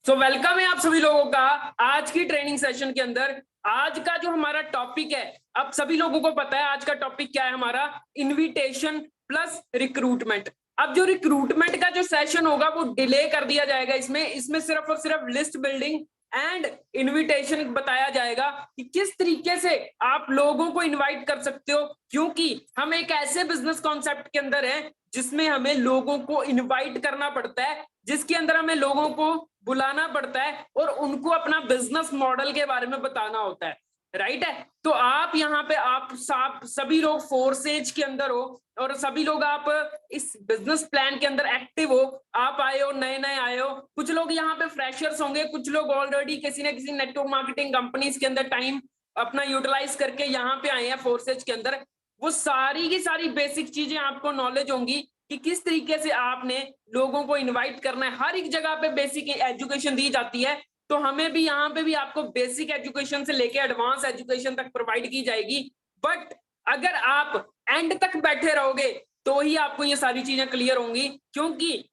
So welcome है आप सभी लोगों का आज की ट्रेनिंग सेशन के अंदर। आज का जो हमारा टॉपिक है, अब सभी लोगों को पता है आज का टॉपिक क्या है हमारा, इनविटेशन प्लस रिक्रूटमेंट। अब जो रिक्रूटमेंट का जो सेशन होगा वो डिले कर दिया जाएगा। इसमें सिर्फ और सिर्फ लिस्ट बिल्डिंग एंड इनविटेशन बताया जाएगा कि किस तरीके से आप लोगों को इनवाइट कर सकते हो, क्योंकि हम एक ऐसे बिजनेस कॉन्सेप्ट के अंदर हैं जिसमें हमें लोगों को इनवाइट करना पड़ता है, जिसके अंदर हमें लोगों को बुलाना पड़ता है और उनको अपना बिजनेस मॉडल के बारे में बताना होता है। राइट है। तो आप यहाँ पे आप सभी लोग फोर्सेज के अंदर हो और सभी लोग आप इस बिजनेस प्लान के अंदर एक्टिव हो। आप आए हो, नए नए आए हो, कुछ लोग यहाँ पे फ्रेशर्स होंगे, कुछ लोग ऑलरेडी किसी न किसी नेटवर्क मार्केटिंग कंपनीज के अंदर टाइम अपना यूटिलाइज करके यहाँ पे आए हैं फोर्सेज के अंदर। वो सारी की सारी बेसिक चीजें आपको नॉलेज होंगी कि किस तरीके से आपने लोगों को इनवाइट करना है। हर एक जगह पे बेसिक एजुकेशन दी जाती है, तो हमें भी यहाँ पे भी आपको बेसिक एजुकेशन से लेके एडवांस एजुकेशन तक प्रोवाइड की जाएगी। बट अगर आप एंड तक बैठे रहोगे तो ही आपको ये सारी चीजें क्लियर होंगी, क्योंकि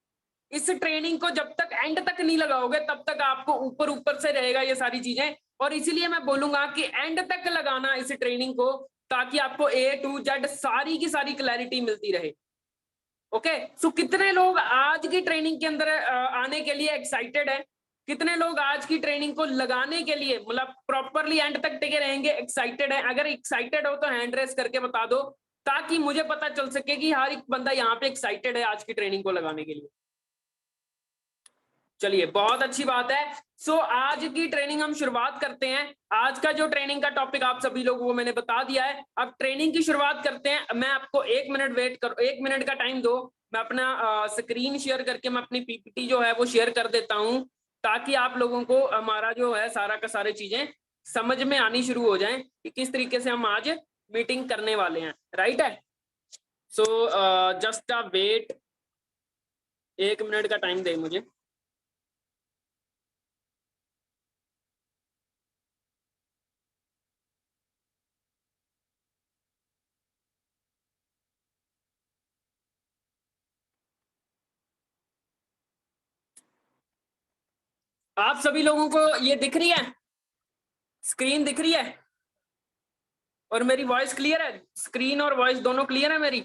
इस ट्रेनिंग को जब तक एंड तक नहीं लगाओगे तब तक आपको ऊपर ऊपर से रहेगा ये सारी चीजें। और इसीलिए मैं बोलूंगा कि एंड तक लगाना इस ट्रेनिंग को, ताकि आपको A to Z सारी की सारी क्लैरिटी मिलती रहे। ओके, सो कितने लोग आज की ट्रेनिंग के अंदर आने के लिए एक्साइटेड है? कितने लोग आज की ट्रेनिंग को लगाने के लिए मतलब प्रॉपरली एंड तक टिके रहेंगे, एक्साइटेड है? अगर एक्साइटेड हो तो हैंड रेस करके बता दो, ताकि मुझे पता चल सके कि हर एक बंदा यहाँ पे एक्साइटेड है आज की ट्रेनिंग को लगाने के लिए। चलिए, बहुत अच्छी बात है। सो आज की ट्रेनिंग हम शुरुआत करते हैं। आज का जो ट्रेनिंग का टॉपिक आप सभी लोगों को मैंने बता दिया है। अब ट्रेनिंग की शुरुआत करते हैं। मैं आपको 1 मिनट वेट करो, 1 मिनट का टाइम दो। मैं अपना स्क्रीन शेयर करके मैं अपनी पीपीटी जो है वो शेयर कर देता हूं, ताकि आप लोगों को हमारा जो है सारा का सारी चीजें समझ में आनी शुरू हो जाएं कि किस तरीके से हम आज मीटिंग करने वाले हैं। राइट है। So just a wait, 1 minute का टाइम दे मुझे। आप सभी लोगों को ये दिख रही है, स्क्रीन दिख रही है और मेरी वॉइस क्लियर है? स्क्रीन और वॉइस दोनों क्लियर है मेरी?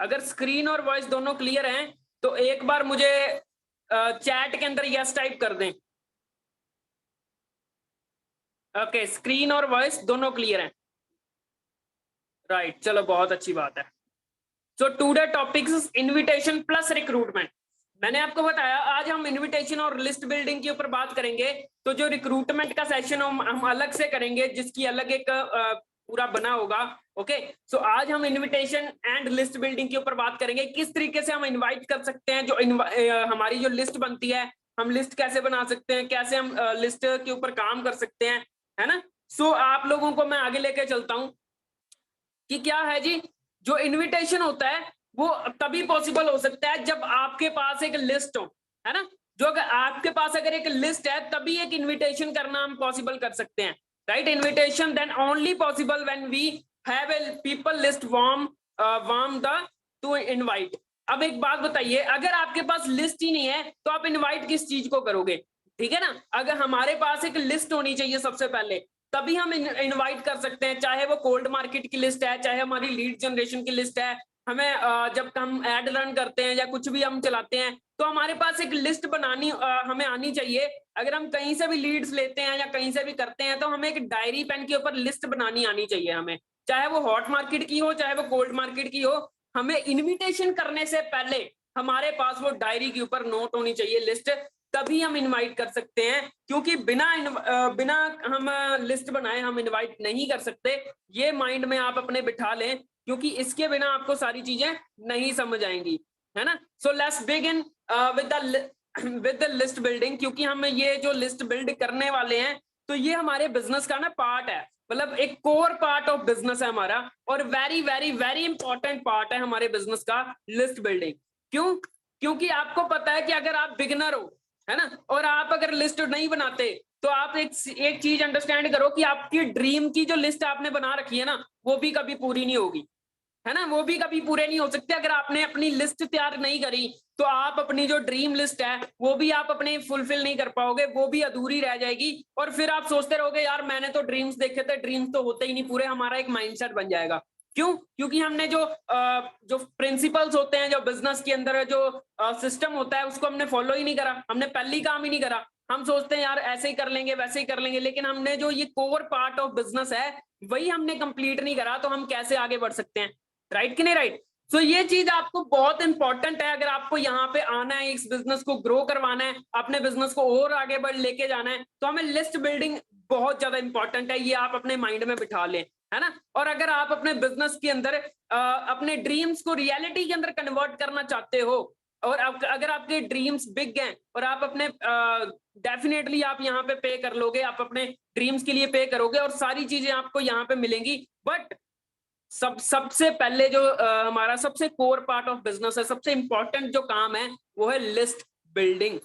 अगर स्क्रीन और वॉइस दोनों क्लियर हैं तो एक बार मुझे चैट के अंदर यस टाइप कर दें। ओके, स्क्रीन और वॉइस दोनों क्लियर हैं। राइट, चलो बहुत अच्छी बात है। So today topics invitation plus recruitment. मैंने आपको बताया आज हम इनविटेशन और लिस्ट बिल्डिंग के ऊपर बात करेंगे, तो जो रिक्रूटमेंट का सेशन हम अलग से करेंगे, जिसकी अलग एक पूरा बना होगा। ओके, सो आज हम इनविटेशन एंड लिस्ट बिल्डिंग के ऊपर बात करेंगे, किस तरीके से हम इनवाइट कर सकते हैं। जो हमारी जो लिस्ट बनती है, हम लिस्ट कैसे बना सकते हैं, कैसे हम लिस्ट के ऊपर काम कर सकते हैं, है ना। सो आप लोगों को मैं आगे लेके चलता हूं कि क्या है जी, जो इनविटेशन होता है वो तभी पॉसिबल हो सकता है जब आपके पास एक लिस्ट हो, है ना। जो अगर आपके पास अगर एक लिस्ट है तभी एक इनविटेशन करना हम पॉसिबल कर सकते हैं। Right, invitation then only possible when we have a people list warm the to invite. अब एक बात बताइए, अगर आपके पास लिस्ट ही नहीं है तो आप इनवाइट किस चीज को करोगे? ठीक है ना। अगर हमारे पास एक लिस्ट होनी चाहिए सबसे पहले, तभी हम इनवाइट कर सकते हैं। चाहे वो कोल्ड मार्केट की लिस्ट है, चाहे हमारी लीड जनरेशन की लिस्ट है। हमें जब हम एड रन करते हैं या कुछ भी हम चलाते हैं तो हमारे पास एक लिस्ट बनानी हमें आनी चाहिए। अगर हम कहीं से भी लीड्स लेते हैं या कहीं से भी करते हैं तो हमें एक डायरी पेन के ऊपर लिस्ट बनानी आनी चाहिए हमें, चाहे वो हॉट मार्केट की हो चाहे वो कोल्ड मार्केट की हो। हमें इनविटेशन करने से पहले हमारे पास वो डायरी के ऊपर नोट होनी चाहिए लिस्ट, तभी हम इनवाइट कर सकते हैं। क्योंकि बिना हम लिस्ट बनाए हम इनवाइट नहीं कर सकते। ये माइंड में आप अपने बिठा लें, क्योंकि इसके बिना आपको सारी चीजें नहीं समझ आएंगी, है ना। So let's begin with the list building. क्योंकि हम ये जो लिस्ट बिल्ड करने वाले हैं तो ये हमारे बिजनेस का ना पार्ट है, मतलब एक कोर पार्ट ऑफ बिजनेस है हमारा, और very very very important part है हमारे बिजनेस का लिस्ट बिल्डिंग। क्यों? क्योंकि आपको पता है कि अगर आप बिगिनर हो, है ना, और आप अगर लिस्ट नहीं बनाते तो आप एक चीज अंडरस्टैंड करो कि आपकी ड्रीम की जो लिस्ट आपने बना रखी है ना, वो भी कभी पूरी नहीं होगी, है ना, वो भी कभी पूरे नहीं हो सकते। अगर आपने अपनी लिस्ट तैयार नहीं करी तो आप अपनी जो ड्रीम लिस्ट है वो भी आप अपने फुलफिल नहीं कर पाओगे, वो भी अधूरी रह जाएगी। और फिर आप सोचते रहोगे यार मैंने तो ड्रीम्स देखे थे, ड्रीम्स तो होते ही नहीं पूरे। हमारा एक माइंडसेट बन जाएगा। क्यों? क्योंकि हमने जो प्रिंसिपल्स होते हैं, जो बिजनेस के अंदर जो सिस्टम होता है, उसको हमने फॉलो ही नहीं करा। हमने पहली काम ही नहीं करा। हम सोचते हैं यार ऐसे ही कर लेंगे, वैसे ही कर लेंगे, लेकिन हमने जो ये कोर पार्ट ऑफ बिजनेस है वही हमने कंप्लीट नहीं करा, तो हम कैसे आगे बढ़ सकते हैं? राइट कि नहीं राइट? सो ये चीज आपको बहुत इंपॉर्टेंट है। अगर आपको यहाँ पे आना है, इस बिजनेस को ग्रो करवाना है, अपने बिजनेस को और आगे बढ़ लेके जाना है, तो हमें लिस्ट बिल्डिंग बहुत ज्यादा इंपॉर्टेंट है। ये आप अपने माइंड में बिठा लें, है ना। और अगर आप अपने बिजनेस के अंदर अपने ड्रीम्स को रियलिटी के अंदर कन्वर्ट करना चाहते हो, और अगर आपके ड्रीम्स बिग हैं और आप अपने डेफिनेटली आप यहाँ पे कर लोगे, आप अपने ड्रीम्स के लिए पे करोगे और सारी चीजें आपको यहाँ पे मिलेंगी। बट सबसे पहले जो हमारा सबसे कोर पार्ट ऑफ बिजनेस है, सबसे इंपॉर्टेंट जो काम है वो है लिस्ट बिल्डिंग।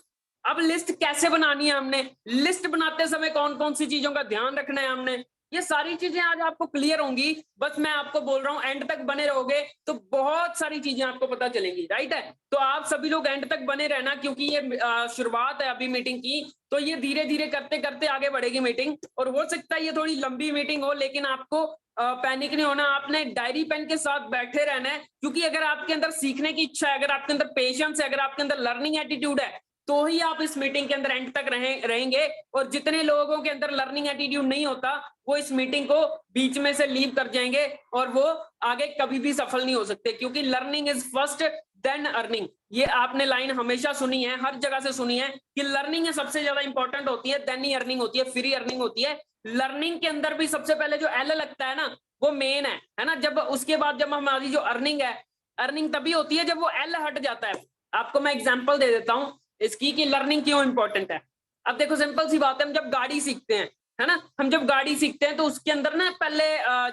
अब लिस्ट कैसे बनानी है? हमने लिस्ट बनाते समय कौन कौन सी चीजों का ध्यान रखना है हमने, ये सारी चीजें आज आपको क्लियर होंगी। बस मैं आपको बोल रहा हूं एंड तक बने रहोगे तो बहुत सारी चीजें आपको पता चलेंगी। राइट है, तो आप सभी लोग एंड तक बने रहना, क्योंकि ये शुरुआत है अभी मीटिंग की, तो ये धीरे धीरे करते करते आगे बढ़ेगी मीटिंग। और हो सकता है ये थोड़ी लंबी मीटिंग हो, लेकिन आपको पैनिक नहीं होना। आपने डायरी पेन के साथ बैठे रहना है, क्योंकि अगर आपके अंदर सीखने की इच्छा है, अगर आपके अंदर पेशेंस है, अगर आपके अंदर लर्निंग एटीट्यूड है, तो ही आप इस मीटिंग के अंदर एंड तक रहेंगे। और जितने लोगों के अंदर लर्निंग एटीट्यूड नहीं होता, वो इस मीटिंग को बीच में से लीव कर जाएंगे और वो आगे कभी भी सफल नहीं हो सकते, क्योंकि learning is first then earning. ये आपने लाइन हमेशा सुनी है, हर जगह से सुनी है कि लर्निंग सबसे ज्यादा इंपॉर्टेंट होती है, देन ही अर्निंग होती है, फ्री अर्निंग होती है। लर्निंग के अंदर भी सबसे पहले जो एल लगता है ना, वो मेन है ना। जब उसके बाद जब हमारी जो अर्निंग है, अर्निंग तभी होती है जब वो एल हट जाता है। आपको मैं एग्जांपल दे देता हूं इसकी कि लर्निंग क्यों इंपॉर्टेंट है। अब देखो सिंपल सी बात है, हम जब गाड़ी सीखते हैं, है ना, हम जब गाड़ी सीखते हैं तो उसके अंदर ना पहले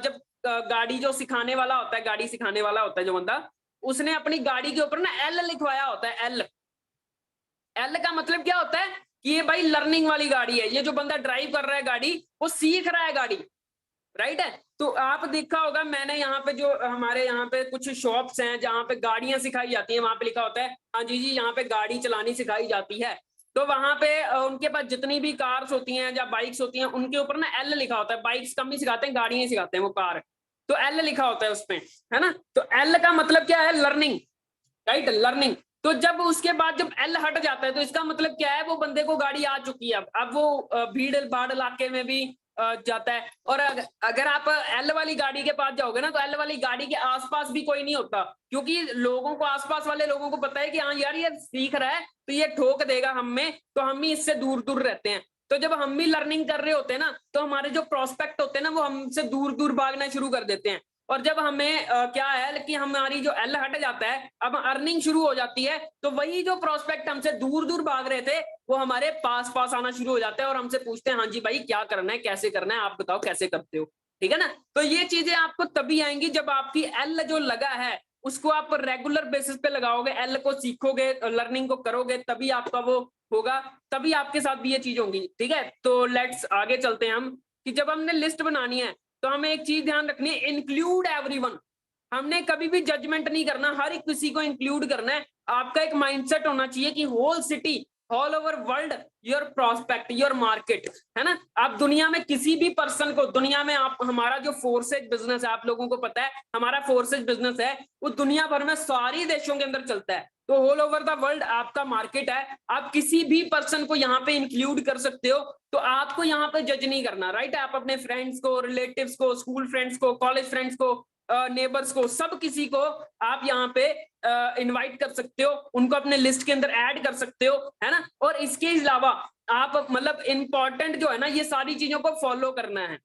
जब गाड़ी जो सिखाने वाला होता है, गाड़ी सिखाने वाला होता है जो बंदा, उसने अपनी गाड़ी के ऊपर ना एल लिखवाया होता है। एल एल का मतलब क्या होता है कि ये भाई लर्निंग वाली गाड़ी है, ये जो बंदा ड्राइव कर रहा है गाड़ी, वो सीख रहा है गाड़ी। राइट है, तो आप देखा होगा, मैंने यहाँ पे जो हमारे यहाँ पे कुछ शॉप्स हैं जहाँ पे गाड़ियां सिखाई जाती हैं, वहां पे लिखा होता है हाँ जी जी यहाँ पे गाड़ी चलानी सिखाई जाती है। तो वहां पे उनके पास जितनी भी कार्स होती हैं या बाइक्स होती हैं, उनके ऊपर ना एल लिखा होता है। बाइक्स कम ही सिखाते हैं, गाड़ियां ही सिखाते हैं वो कार, तो एल लिखा होता है उसमें, है ना। तो एल का मतलब क्या है? लर्निंग। Right, learning. तो जब उसके बाद जब एल हट जाता है तो इसका मतलब क्या है? वो बंदे को गाड़ी आ चुकी है। अब वो भीड़ भाड़ इलाके में भी जाता है। और अगर आप एल वाली गाड़ी के पास जाओगे ना, तो एल वाली गाड़ी के आसपास भी कोई नहीं होता, क्योंकि लोगों को, आसपास वाले लोगों को पता है कि हाँ यार ये सीख रहा है तो ये ठोक देगा हमें, तो हम ही इससे दूर दूर रहते हैं। तो जब हम भी लर्निंग कर रहे होते हैं ना, तो हमारे जो प्रोस्पेक्ट होते हैं ना, वो हमसे दूर दूर भागना शुरू कर देते हैं। और जब हमें क्या है कि हमारी जो एल हट जाता है, अब अर्निंग शुरू हो जाती है, तो वही जो प्रोस्पेक्ट हमसे दूर दूर भाग रहे थे, वो हमारे पास पास आना शुरू हो जाता है और हमसे पूछते हैं हाँ जी भाई क्या करना है, कैसे करना है, आप बताओ कैसे करते हो। ठीक है ना। तो ये चीजें आपको तभी आएंगी जब आपकी एल जो लगा है उसको आप रेगुलर बेसिस पे लगाओगे, एल को सीखोगे, लर्निंग को करोगे, तभी आपका वो होगा, तभी आपके साथ भी ये चीज होंगी। ठीक है, तो लेट्स आगे चलते हैं हम, कि जब हमने लिस्ट बनानी है तो हमें एक चीज ध्यान रखनी है, इंक्लूड एवरीवन। हमने कभी भी जजमेंट नहीं करना, हर एक किसी को इंक्लूड करना है। आपका एक माइंडसेट होना चाहिए कि whole city, all over world, your prospect, your market, है ना। आप दुनिया में किसी भी पर्सन को, दुनिया में आप, हमारा जो फोर्सेज बिजनेस है, आप लोगों को पता है हमारा फोर्सेज बिजनेस है, वो दुनिया भर में सारी देशों के अंदर चलता है। तो ऑल ओवर द वर्ल्ड आपका मार्केट है, आप किसी भी पर्सन को यहाँ पे इंक्लूड कर सकते हो। तो आपको यहाँ पे जज नहीं करना। राइट, आप अपने फ्रेंड्स को, रिलेटिव्स को, स्कूल फ्रेंड्स को, कॉलेज फ्रेंड्स को, नेबर्स को, सब किसी को आप यहाँ पे इनवाइट कर सकते हो, उनको अपने लिस्ट के अंदर ऐड कर सकते हो, है ना। और इसके अलावा आप मतलब इंपॉर्टेंट जो है ना, ये सारी चीजों को फॉलो करना है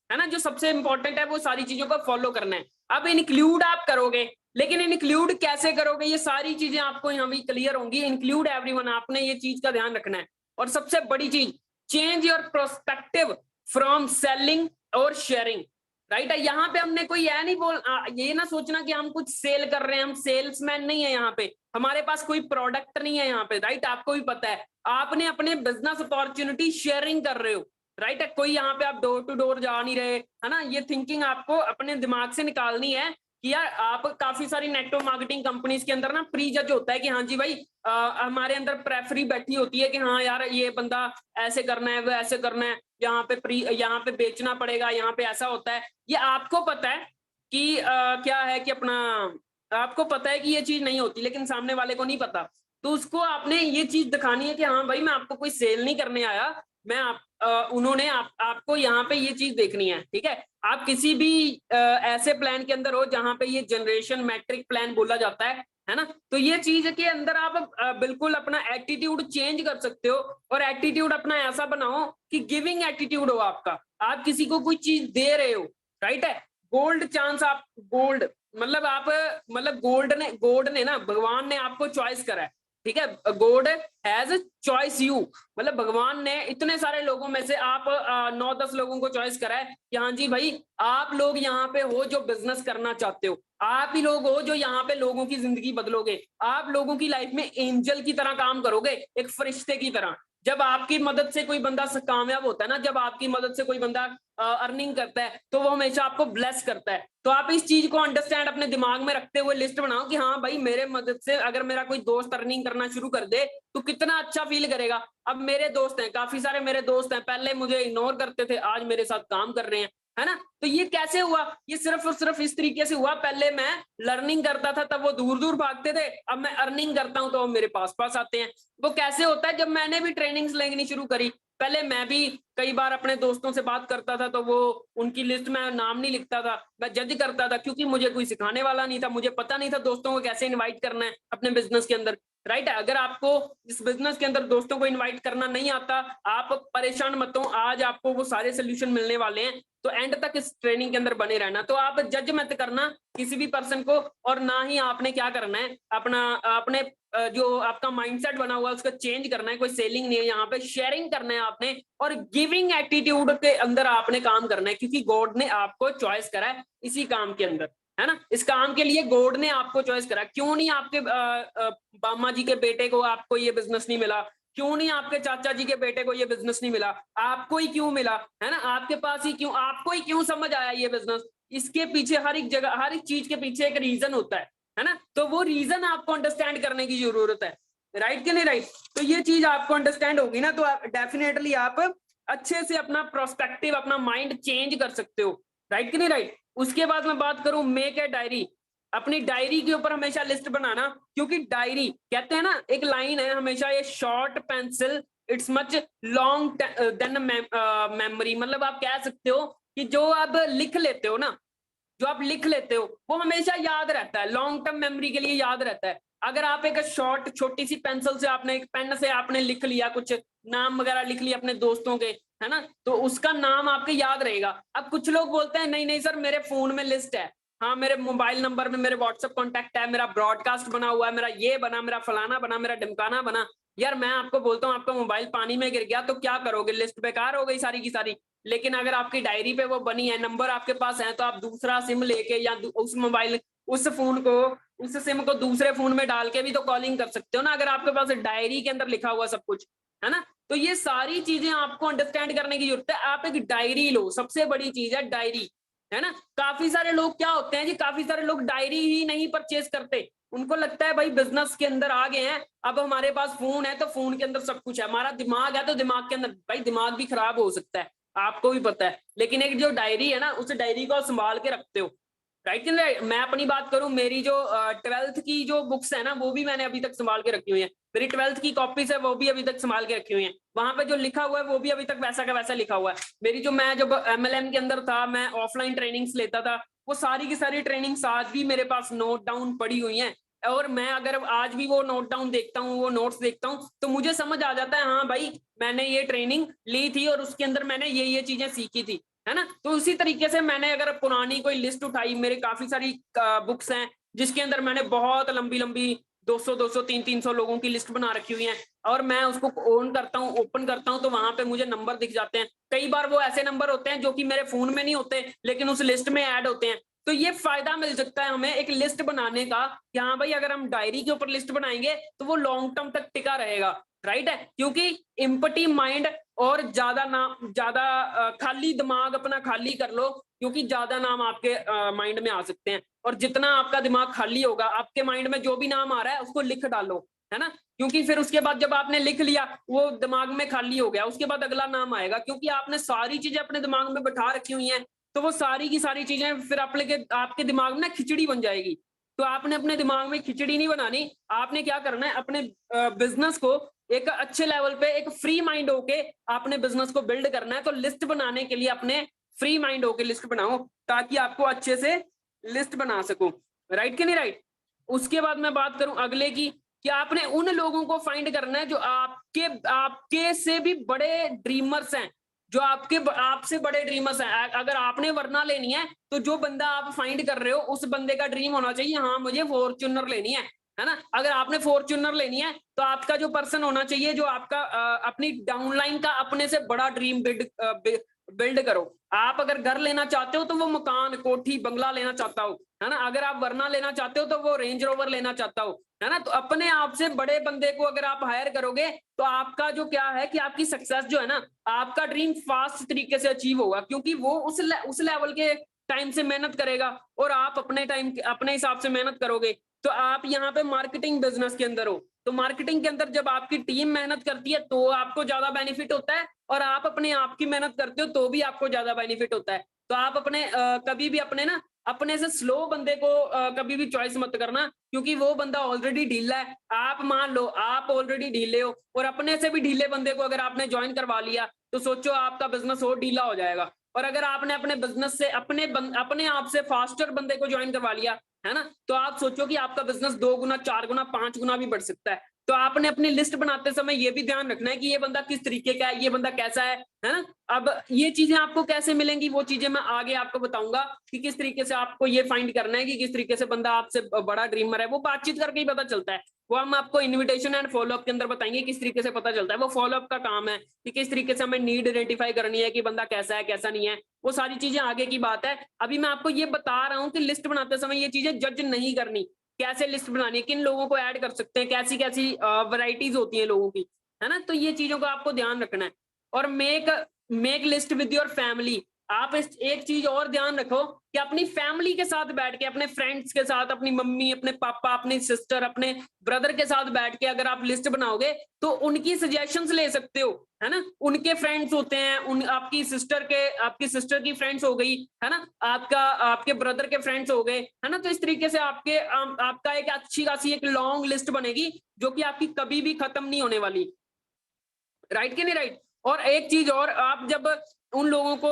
ना। जो सबसे इंपॉर्टेंट है वो सारी चीजों को फॉलो करना है। अब इंक्लूड आप करोगे, लेकिन इंक्लूड कैसे करोगे, ये सारी चीजें आपको यहाँ भी क्लियर होंगी। इंक्लूड एवरीवन, आपने ये चीज का ध्यान रखना है। और सबसे बड़ी चीज, change your prospective from selling और शेयरिंग। राइट है, यहाँ पे हमने कोई ये नहीं ये ना सोचना कि हम कुछ सेल कर रहे हैं, हम सेल्समैन नहीं है यहाँ पे, हमारे पास कोई प्रोडक्ट नहीं है यहाँ पे। राइट, आपको भी पता है, आपने अपने बिजनेस अपॉर्चुनिटी शेयरिंग कर रहे हो। राइट है, कोई यहाँ पे आप डोर टू डोर जा नहीं रहे, है ना। ये थिंकिंग आपको अपने दिमाग से निकालनी है कि यार आप काफी सारी नेटवर्क मार्केटिंग कंपनीज के अंदर ना प्री जज होता है कि हाँ जी भाई हमारे अंदर प्रेफरी बैठी होती है कि हाँ यार ये बंदा ऐसे करना है, वो ऐसे करना है, यहाँ पे बेचना पड़ेगा, यहाँ पे ऐसा होता है। ये आपको पता है कि क्या है कि अपना आपको पता है कि ये चीज नहीं होती, लेकिन सामने वाले को नहीं पता। तो उसको आपने ये चीज दिखानी है कि हाँ भाई मैं आपको कोई सेल नहीं करने आया, मैं उन्होंने आपको यहाँ पे ये चीज देखनी है, ठीक है। आप किसी भी ऐसे प्लान के अंदर हो जहां पे ये जनरेशन मैट्रिक प्लान बोला जाता है ना, तो ये चीज के अंदर आप बिल्कुल अपना एटीट्यूड चेंज कर सकते हो, और एटीट्यूड अपना ऐसा बनाओ कि गिविंग एटीट्यूड हो आपका, आप किसी को कोई चीज दे रहे हो, राइट है। गोल्ड चांस, आप गोल्ड मतलब गोल्ड ने ना, भगवान ने आपको चॉइस करा है, ठीक है। गॉड हैज चॉइस यू, मतलब भगवान ने इतने सारे लोगों में से आप 9-10 लोगों को चॉइस करा है कि हाँ जी भाई आप लोग यहाँ पे हो जो बिजनेस करना चाहते हो, आप ही लोग हो जो यहाँ पे लोगों की जिंदगी बदलोगे, आप लोगों की लाइफ में एंजल की तरह काम करोगे, एक फरिश्ते की तरह। जब आपकी मदद से कोई बंदा कामयाब होता है ना, जब आपकी मदद से कोई बंदा अर्निंग करता है, तो वो हमेशा आपको ब्लेस करता है। तो आप इस चीज को अंडरस्टैंड अपने दिमाग में रखते हुए लिस्ट बनाओ कि हाँ भाई मेरे मदद से अगर मेरा कोई दोस्त अर्निंग करना शुरू कर दे तो कितना अच्छा फील करेगा। अब मेरे दोस्त हैं, काफी सारे मेरे दोस्त हैं, पहले मुझे इग्नोर करते थे, आज मेरे साथ काम कर रहे हैं, है ना। तो ये कैसे हुआ? ये सिर्फ और सिर्फ इस तरीके से हुआ, पहले मैं लर्निंग करता था तब वो दूर दूर भागते थे, अब मैं अर्निंग करता हूं तो वो मेरे पास पास आते हैं। वो कैसे होता है? जब मैंने भी ट्रेनिंग्स लेनी शुरू करी, पहले मैं भी कई बार अपने दोस्तों से बात करता था तो वो उनकी लिस्ट में नाम नहीं लिखता था, मैं जज करता था, क्योंकि मुझे कोई सिखाने वाला नहीं था, मुझे पता नहीं था दोस्तों को कैसे इनवाइट करना है अपने बिजनेस के अंदर, राइट है। अगर आपको इस बिजनेस के अंदर दोस्तों को इनवाइट करना नहीं आता, आप परेशान मत हो, आज आपको वो सारे सोल्यूशन मिलने वाले हैं, तो एंड तक इस ट्रेनिंग के अंदर बने रहना। तो आप जज मत करना किसी भी पर्सन को, और ना ही आपने क्या करना है, अपना अपने जो आपका माइंडसेट बना हुआ है उसको चेंज करना है। कोई सेलिंग नहीं है यहाँ पे, शेयरिंग करना है आपने, और गिविंग एटीट्यूड के अंदर आपने काम करना है, क्योंकि गॉड ने आपको चॉइस करा है इसी काम के अंदर, है ना। इस काम के लिए गॉड ने आपको चॉइस करा। क्यों नहीं आपके बामा जी के बेटे को आपको ये बिजनेस नहीं मिला? क्यों नहीं आपके चाचा जी के बेटे को ये बिजनेस नहीं मिला? आपको ही क्यों मिला, है ना? आपके पास ही क्यों, आपको ही क्यों समझ आया ये बिजनेस? इसके पीछे हर एक जगह, हर एक चीज के पीछे एक रीजन होता है ना। तो वो रीजन आपको अंडरस्टैंड करने की जरूरत है, राइट कि नहीं राइट? तो ये चीज आपको अंडरस्टैंड होगी ना, तो डेफिनेटली आप अच्छे से अपना प्रोस्पेक्टिव, अपना माइंड चेंज कर सकते हो, राइट कि नहीं राइट? उसके बाद मैं बात करूं मेक ए डायरी। अपनी डायरी के ऊपर हमेशा लिस्ट बनाना, क्योंकि डायरी कहते हैं ना, एक लाइन है हमेशा, ये short pencil it's much long than memory. मतलब आप कह सकते हो कि जो आप लिख लेते हो ना, जो आप लिख लेते हो वो हमेशा याद रहता है, लॉन्ग टर्म मेमोरी के लिए याद रहता है। अगर आप एक शॉर्ट छोटी सी पेंसिल से, आपने एक पेन से आपने लिख लिया, कुछ नाम वगैरह लिख लिया अपने दोस्तों के, है ना, तो उसका नाम आपके याद रहेगा। अब कुछ लोग बोलते हैं नहीं नहीं सर मेरे फोन में लिस्ट है, हाँ मेरे मोबाइल नंबर में मेरे व्हाट्सएप कॉन्टैक्ट है, मेरा ब्रॉडकास्ट बना हुआ है, मेरा ये बना, मेरा फलाना बना, मेरा ढिमकाना बना। यार मैं आपको बोलता हूँ, आपका मोबाइल पानी में गिर गया तो क्या करोगे? लिस्ट बेकार हो गई सारी की सारी। लेकिन अगर आपकी डायरी पे वो बनी है, नंबर आपके पास है, तो आप दूसरा सिम लेके या उस मोबाइल, उस फोन को, उस सिम को दूसरे फोन में डाल के भी तो कॉलिंग कर सकते हो ना, अगर आपके पास डायरी के अंदर लिखा हुआ सब कुछ, है ना। तो ये सारी चीजें आपको अंडरस्टैंड करने की जरूरत है। आप एक डायरी लो, सबसे बड़ी चीज है डायरी, है ना। काफी सारे लोग क्या होते हैं जी, काफी सारे लोग डायरी ही नहीं परचेज करते। उनको लगता है भाई बिजनेस के अंदर आ गए हैं, अब हमारे पास फोन है तो फोन के अंदर सब कुछ है, हमारा दिमाग है तो दिमाग के अंदर, भाई दिमाग भी खराब हो सकता है, आपको भी पता है। लेकिन एक जो डायरी है ना, उस डायरी को संभाल के रखते हो, राइट कि नहीं? मैं अपनी बात करूं, मेरी जो 12th की जो बुक्स है ना, वो भी मैंने अभी तक संभाल के रखी हुई है। मेरी 12th की कॉपीज है वो भी अभी तक संभाल के रखी हुई है। वहां पे जो लिखा हुआ है वो भी अभी तक वैसा का वैसा लिखा हुआ है। मेरी जो, मैं जब MLM के अंदर था, मैं ऑफलाइन ट्रेनिंग्स लेता था, वो सारी की सारी ट्रेनिंग्स आज भी मेरे पास नोट डाउन पड़ी हुई है। और मैं अगर आज भी वो नोट डाउन देखता हूँ, वो नोट्स देखता हूँ, तो मुझे समझ आ जाता है हाँ भाई मैंने ये ट्रेनिंग ली थी और उसके अंदर मैंने ये चीजें सीखी थी, है ना। तो उसी तरीके से मैंने अगर पुरानी कोई लिस्ट उठाई, मेरे काफी सारी बुक्स हैं जिसके अंदर मैंने बहुत लंबी लंबी 200 300 लोगों की लिस्ट बना रखी हुई है, और मैं उसको ऑन करता हूँ, ओपन करता हूँ, तो वहां पे मुझे नंबर दिख जाते हैं। कई बार वो ऐसे नंबर होते हैं जो कि मेरे फोन में नहीं होते, लेकिन उस लिस्ट में ऐड होते हैं। तो ये फायदा मिल सकता है हमें एक लिस्ट बनाने का कि हाँ भाई अगर हम डायरी के ऊपर लिस्ट बनाएंगे तो वो लॉन्ग टर्म तक टिका रहेगा, राइट है। क्योंकि इम्पटी माइंड और ज्यादा ना ज्यादा खाली दिमाग अपना खाली कर लो, क्योंकि ज्यादा नाम आपके माइंड में आ सकते हैं, और जितना आपका दिमाग खाली होगा, आपके माइंड में जो भी नाम आ रहा है उसको लिख डालो, है ना, क्योंकि फिर उसके बाद जब आपने लिख लिया, वो दिमाग में खाली हो गया, उसके बाद अगला नाम आएगा, क्योंकि आपने सारी चीजें अपने दिमाग में बैठा रखी हुई हैं, तो वो सारी की सारी चीजें फिर आपके दिमाग में ना खिचड़ी बन जाएगी। तो आपने अपने दिमाग में खिचड़ी नहीं बनानी, आपने क्या करना है, अपने बिजनेस को एक अच्छे लेवल पे एक फ्री माइंड होके आपने बिजनेस को बिल्ड करना है। तो लिस्ट बनाने के लिए अपने फ्री माइंड होके लिस्ट बनाओ, ताकि आपको अच्छे से लिस्ट बना सको। राइट कि नहीं राइट? उसके बाद मैं बात करूं अगले की, कि आपने उन लोगों को फाइंड करना है जो आपके से भी बड़े ड्रीमर्स हैं, जो आपसे बड़े ड्रीमर्स हैं। अगर आपने वरना लेनी है, तो जो बंदा आप फाइंड कर रहे हो उस बंदे का ड्रीम होना चाहिए, हाँ मुझे फॉर्च्यूनर लेनी है ना। अगर आपने फॉर्च्यूनर लेनी है, तो आपका जो पर्सन होना चाहिए जो आपका अपनी डाउनलाइन का अपने से बड़ा ड्रीम बिल्ड करो। आप अगर घर लेना चाहते हो तो वो मकान, कोठी, बंगला लेना चाहता हो, है ना। अगर आप वरना लेना चाहते हो तो वो रेंज रोवर लेना चाहता हो, है ना। तो अपने आप से बड़े बंदे को अगर आप हायर करोगे, तो आपका जो क्या है कि आपकी सक्सेस जो है ना, आपका ड्रीम फास्ट तरीके से अचीव होगा, क्योंकि वो उस लेवल के टाइम से मेहनत करेगा, और आप अपने हिसाब से मेहनत करोगे। तो आप यहाँ पे मार्केटिंग बिजनेस के अंदर हो, तो मार्केटिंग के अंदर जब आपकी टीम मेहनत करती है तो आपको ज्यादा बेनिफिट होता है, और आप अपने आप की मेहनत करते हो तो भी आपको ज्यादा बेनिफिट होता है। तो आप कभी भी अपने से स्लो बंदे को कभी भी चॉइस मत करना, क्योंकि वो बंदा ऑलरेडी ढीला है। आप मान लो आप ऑलरेडी ढीले हो, और अपने से भी ढीले बंदे को अगर आपने ज्वाइन करवा लिया, तो सोचो आपका बिजनेस और ढीला हो जाएगा। और अगर आपने अपने बिजनेस से अपने आप से फास्टर बंदे को ज्वाइन करवा लिया, है ना, तो आप सोचो कि आपका बिजनेस 2 गुना, 4 गुना, 5 गुना भी बढ़ सकता है। तो आपने अपनी लिस्ट बनाते समय ये भी ध्यान रखना है कि ये बंदा किस तरीके का है, ये बंदा कैसा है ना। अब ये चीजें आपको कैसे मिलेंगी, वो चीजें मैं आगे आपको बताऊंगा कि किस तरीके से आपको ये फाइंड करना है कि किस तरीके से बंदा आपसे बड़ा ड्रीमर है। वो बातचीत करके ही पता चलता है, वो हम आपको इन्विटेशन एंड फॉलोअप के अंदर बताएंगे किस तरीके से पता चलता है। वो फॉलोअप का काम है कि किस तरीके से हमें नीड आइडेंटिफाई करनी है कि बंदा कैसा है कैसा नहीं है, वो सारी चीजें आगे की बात है। अभी मैं आपको ये बता रहा हूँ कि लिस्ट बनाते समय ये चीजें जज नहीं करनी, कैसे लिस्ट बनानी है, किन लोगों को ऐड कर सकते हैं, कैसी कैसी वैरायटीज होती है लोगों की, है ना। तो ये चीजों का आपको ध्यान रखना है। और make list with your family. आप एक चीज और ध्यान रखो कि अपनी फैमिली के साथ बैठ के, अपने फ्रेंड्स के साथ, अपनी मम्मी, अपने पापा, अपनी सिस्टर, अपने ब्रदर के साथ बैठ के अगर आप लिस्ट बनाओगे, तो उनकी सजेशंस ले सकते हो, है ना। उनके फ्रेंड्स होते हैं, आपकी सिस्टर की फ्रेंड्स हो गई, है ना, आपके ब्रदर के फ्रेंड्स हो गए, है ना। तो इस तरीके से आपका एक अच्छी खासी एक लॉन्ग लिस्ट बनेगी, जो कि आपकी कभी भी खत्म नहीं होने वाली। राइट कि नहीं राइट? और एक चीज और, आप जब उन लोगों को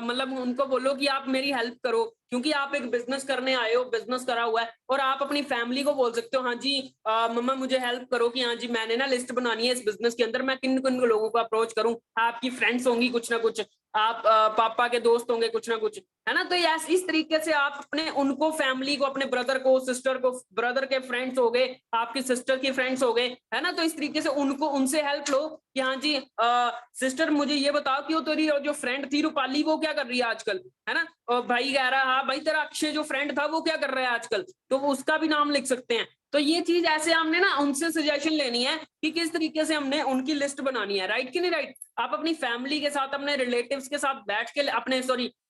मतलब उनको बोलो कि आप मेरी हेल्प करो, क्योंकि आप एक बिजनेस करने आए हो, बिजनेस करा हुआ है, और आप अपनी फैमिली को बोल सकते हो, हाँ जी मम्मा मुझे हेल्प करो कि हाँ जी मैंने ना लिस्ट बनानी है इस बिजनेस के अंदर, मैं किन किन लोगों को अप्रोच करूं। आपकी फ्रेंड्स होंगी कुछ ना कुछ, आप पापा के दोस्त होंगे कुछ ना कुछ, है ना। तो इस तरीके से आप अपने उनको, फैमिली को, अपने ब्रदर को, सिस्टर को, ब्रदर के फ्रेंड्स हो गए, आपकी सिस्टर के फ्रेंड्स हो गए, है ना। तो इस तरीके से उनसे हेल्प लो कि हाँ जी सिस्टर मुझे ये बताओ कि वो तेरी जो फ्रेंड थी रूपाली वो क्या कर रही है आजकल, है ना। और भाई कह रहा है हाँ भाई तेरा अक्षय जो फ्रेंड था वो क्या कर रहा है आजकल, तो उसका भी नाम लिख सकते हैं। तो ये चीज ऐसे हमने ना उनसे सजेशन लेनी है कि किस तरीके से हमने उनकी लिस्ट बनानी है। राइट कि नहीं राइट? आप अपनी फैमिली के साथ, अपने रिलेटिव्स के साथ बैठ के,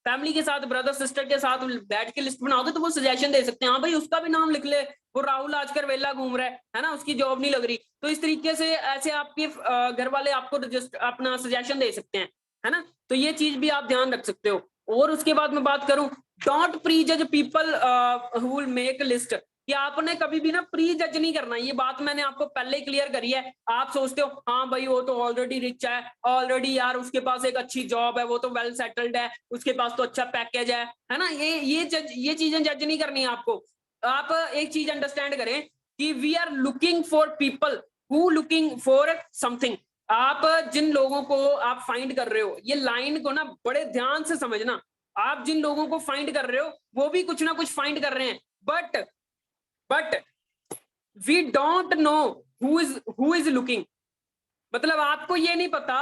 फैमिली के साथ, ब्रदर सिस्टर के साथ बैठ के लिस्ट बनाओगे तो वो सजेशन दे सकते हैं, हाँ भाई उसका भी नाम लिख ले, वो राहुल आजकल वेला घूम रहा है ना, उसकी जॉब नहीं लग रही। तो इस तरीके से ऐसे आपके घर वाले आपको अपना सजेशन दे सकते हैं, है ना। तो ये चीज भी आप ध्यान रख सकते हो। और उसके बाद मैं बात करूं, डोंट प्री जज people who will make list, कि आपने कभी भी ना प्री जज नहीं करना। ये बात मैंने आपको पहले ही क्लियर करी है। आप सोचते हो हाँ भाई वो तो ऑलरेडी रिच है, ऑलरेडी यार उसके पास एक अच्छी जॉब है, वो तो वेल सेटल्ड है, उसके पास तो अच्छा पैकेज है ना। ये चीजें जज नहीं करनी आपको। आप एक चीज अंडरस्टैंड करें कि we are looking for people who looking for something. आप जिन लोगों को आप फाइंड कर रहे हो, ये लाइन को ना बड़े ध्यान से समझना, आप जिन लोगों को फाइंड कर रहे हो वो भी कुछ ना कुछ फाइंड कर रहे हैं, but we don't know who is looking. मतलब आपको ये नहीं पता,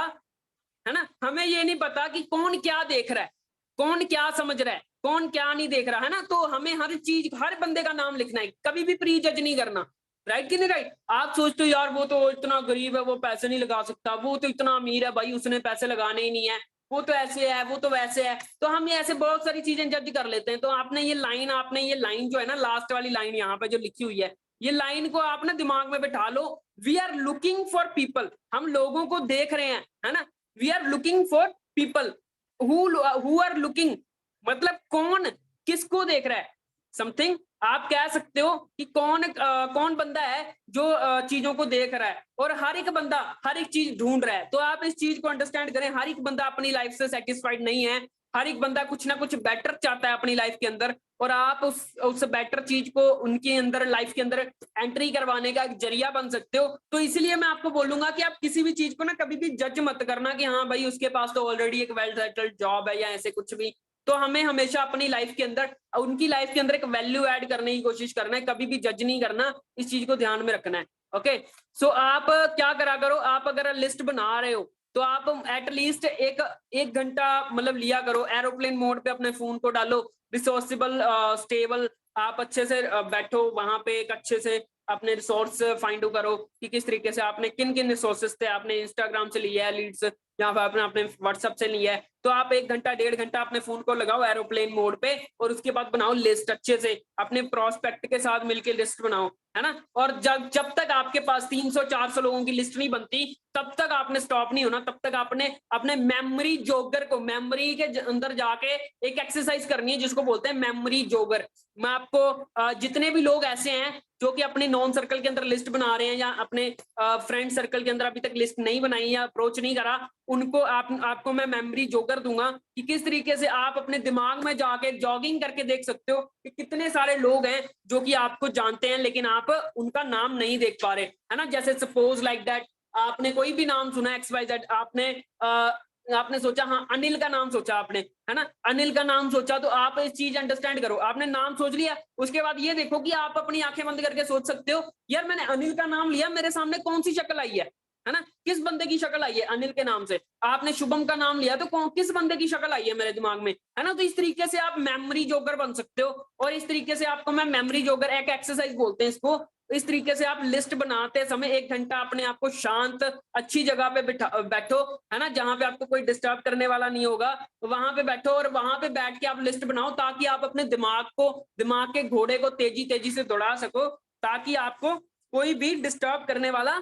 है ना, हमें ये नहीं पता कि कौन क्या देख रहा है, कौन क्या समझ रहा है, कौन क्या नहीं देख रहा, है ना। तो हमें हर चीज, हर बंदे का नाम लिखना है, कभी भी प्री जज नहीं करना। राइट कि नहीं राइट? आप सोचते हो यार वो तो इतना गरीब है, वो पैसे नहीं लगा सकता, वो तो इतना अमीर है भाई उसने पैसे लगाने ही नहीं है, वो तो ऐसे है, वो तो वैसे है, तो हम ये ऐसे बहुत सारी चीजें जज कर लेते हैं। तो आपने ये लाइन जो है ना, लास्ट वाली लाइन यहाँ पे जो लिखी हुई है, ये लाइन को आप ना दिमाग में बिठा लो। We are looking for people, हम लोगों को देख रहे हैं, है ना। We are looking for people who are looking, मतलब कौन किसको देख रहा है, समथिंग। आप कह सकते हो कि कौन बंदा है जो चीजों को देख रहा है, और हर एक बंदा हर एक चीज ढूंढ रहा है। तो आप इस चीज को अंडरस्टैंड करें, हर एक बंदा अपनी लाइफ से सेटिस्फाइड नहीं है, हर एक बंदा कुछ ना कुछ बेटर चाहता है अपनी लाइफ के अंदर, और आप उस बेटर चीज को उनके अंदर लाइफ के अंदर एंट्री करवाने का एक जरिया बन सकते हो। तो इसलिए मैं आपको बोलूंगा कि आप किसी भी चीज को ना कभी भी जज मत करना कि हाँ भाई उसके पास तो ऑलरेडी एक वेल सेटल्ड जॉब है या ऐसे कुछ भी। तो हमें हमेशा अपनी लाइफ के अंदर उनकी लाइफ के अंदर एक वैल्यू ऐड करने की कोशिश करना है, कभी भी जज नहीं करना, इस चीज को ध्यान में रखना है। ओके, सो आप क्या करा करो, आप अगर लिस्ट बना रहे हो तो आप एटलीस्ट एक घंटा मतलब लिया करो, एरोप्लेन मोड पे अपने फोन को डालो, रिसोर्सेबल स्टेबल, आप अच्छे से बैठो वहां पे, एक अच्छे से अपने रिसोर्स फाइंड करो कि किस तरीके से आपने किन किन रिसोर्सेस थे, आपने इंस्टाग्राम से लिया है लीड्स या फिर आपने अपने व्हाट्सएप से लिया है। तो आप 1 घंटा 1.5 घंटा अपने फोन को लगाओ एरोप्लेन मोड पे, और उसके बाद बनाओ लिस्ट अच्छे से, अपने प्रोस्पेक्ट के साथ मिलकर लिस्ट बनाओ, है ना। और जब तक आपके पास 300-400 लोगों की लिस्ट नहीं बनती, तब तक आपने स्टॉप नहीं होना, तब तक आपने अपने मेमोरी जोगर को, मेमोरी के अंदर जाके एक एक्सरसाइज करनी है जिसको बोलते हैं मेमोरी जोगर। मैं आपको जितने भी लोग ऐसे हैं जो कि अपने नॉन सर्कल के अंदर लिस्ट बना रहे हैं या अपने फ्रेंड सर्कल के अंदर अभी तक लिस्ट नहीं बनाई या अप्रोच नहीं करा, उनको आपको मैं मेमोरी जोकर दूंगा कि किस तरीके से आप अपने दिमाग में जाके जॉगिंग करके देख सकते हो कि कितने सारे लोग हैं जो कि आपको जानते हैं लेकिन आप उनका नाम नहीं देख पा रहे, है ना। जैसे सपोज लाइक दैट आपने कोई भी नाम सुना XYZ, आपने सोचा, हाँ अनिल का नाम सोचा आपने, है ना, अनिल का नाम सोचा, तो आप इस चीज अंडरस्टैंड करो, आपने नाम सोच लिया, उसके बाद ये देखो कि आप अपनी आंखें बंद करके सोच सकते हो, यार मैंने अनिल का नाम लिया, मेरे सामने कौन सी शक्ल आई है ना, किस बंदे की शक्ल आई है अनिल के नाम से। आपने शुभम का नाम लिया तो किस बंदे की शक्ल आई है मेरे दिमाग में, है ना। तो इस तरीके से आप मेमोरी जोकर बन सकते हो, और इस तरीके से आपको मैं मेमोरी जोकर एक एक्सरसाइज बोलते हैं इसको। इस तरीके से आप लिस्ट बनाते समय 1 घंटा अपने आप को शांत अच्छी जगह पे बैठो, है ना, जहां पे आपको कोई डिस्टर्ब करने वाला नहीं होगा, वहां पे बैठो और वहां पे बैठ के आप लिस्ट बनाओ, ताकि आप अपने दिमाग के घोड़े को तेजी तेजी से दौड़ा सको, ताकि आपको कोई भी डिस्टर्ब करने वाला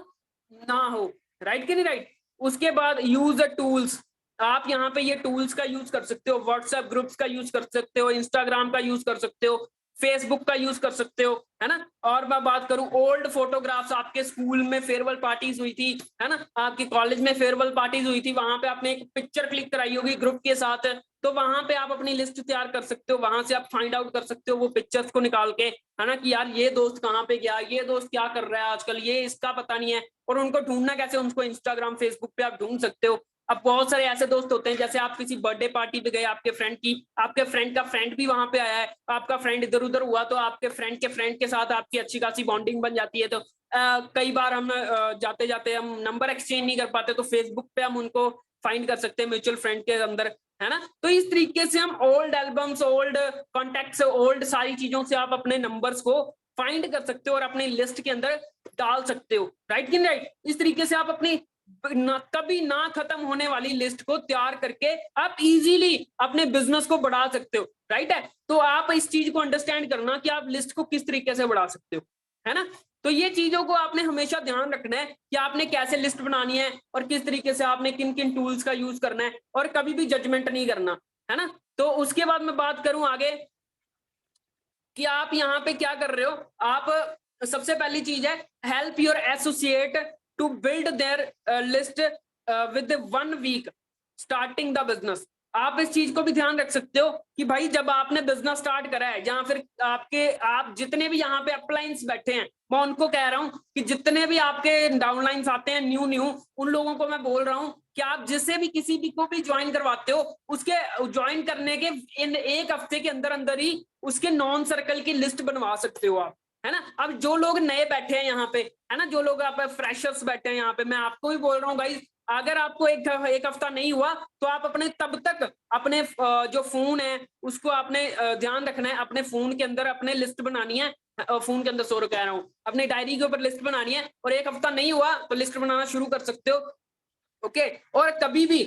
ना हो। राइट कि नहीं राइट। उसके बाद यूज द टूल्स, आप यहाँ पे ये टूल्स का यूज कर सकते हो, व्हाट्सएप ग्रुप्स का यूज कर सकते हो, इंस्टाग्राम का यूज कर सकते हो, फेसबुक का यूज कर सकते हो, है ना। और मैं बात करूं ओल्ड फोटोग्राफ्स, आपके स्कूल में फेयरवेल पार्टीज हुई थी, है ना, आपके कॉलेज में फेयरवेल पार्टीज हुई थी, वहां पे आपने एक पिक्चर क्लिक कराई होगी ग्रुप के साथ, तो वहां पे आप अपनी लिस्ट तैयार कर सकते हो, वहां से आप फाइंड आउट कर सकते हो वो पिक्चर्स को निकाल के, है ना, कि यार ये दोस्त कहाँ पे गया, ये दोस्त क्या कर रहा है आजकल, ये इसका पता नहीं है, और उनको ढूंढना कैसे, उनको इंस्टाग्राम फेसबुक पे आप ढूंढ सकते हो। अब बहुत सारे ऐसे दोस्त होते हैं, जैसे आप किसी बर्थडे पार्टी पे गए आपके फ्रेंड की, आपके फ्रेंड का फ्रेंड भी वहां पे आया है, आपका फ्रेंड इधर उधर हुआ, तो आपके फ्रेंड के साथ आपकी अच्छी खासी बॉन्डिंग बन जाती है। तो कई बार हम जाते जाते हम नंबर एक्सचेंज नहीं कर पाते, तो फेसबुक पे हम उनको फाइंड कर सकते हैं म्यूचुअल फ्रेंड के अंदर, है ना। तो इस तरीके से हम old albums, old contacts, old सारी चीजों से आप अपने नंबर्स को फाइंड कर सकते हो और अपनी लिस्ट के अंदर डाल सकते हो। राइट कि राइट। इस तरीके से आप अपनी कभी ना खत्म होने वाली लिस्ट को तैयार करके आप इजीली अपने बिजनेस को बढ़ा सकते हो। राइट है। तो आप इस चीज को अंडरस्टैंड करना कि आप लिस्ट को किस तरीके से बढ़ा सकते हो, है ना। तो ये चीजों को आपने हमेशा ध्यान रखना है कि आपने कैसे लिस्ट बनानी है और किस तरीके से आपने किन किन टूल्स का यूज करना है, और कभी भी जजमेंट नहीं करना, है ना। तो उसके बाद मैं बात करूं आगे कि आप यहाँ पे क्या कर रहे हो। आप सबसे पहली चीज है help your associate to build their list with 1 week starting the business. आप इस चीज को भी ध्यान रख सकते हो कि भाई जब आपने बिजनेस स्टार्ट करा है, या फिर आप जितने भी यहाँ पे अपलाइंस बैठे हैं, मैं उनको कह रहा हूँ कि जितने भी आपके डाउनलाइंस आते हैं न्यू उन लोगों को मैं बोल रहा हूँ कि आप जिससे भी किसी भी को भी ज्वाइन करवाते हो, उसके ज्वाइन करने के इन 1 हफ्ते के अंदर अंदर ही उसके नॉन सर्कल की लिस्ट बनवा सकते हो आप, है ना। अब जो लोग नए बैठे हैं यहाँ पे, है ना, जो लोग आप फ्रेशर्स बैठे हैं यहाँ पे, मैं आपको भी बोल रहा हूँ गाइस, अगर आपको एक हफ्ता नहीं हुआ तो आप अपने तब तक अपने जो फोन है उसको आपने ध्यान रखना है, अपने फोन के अंदर अपने लिस्ट बनानी है, फोन के अंदर सो कह रहा हूँ, अपने डायरी के ऊपर लिस्ट बनानी है, और 1 हफ्ता नहीं हुआ तो लिस्ट बनाना शुरू कर सकते हो। ओके। और कभी भी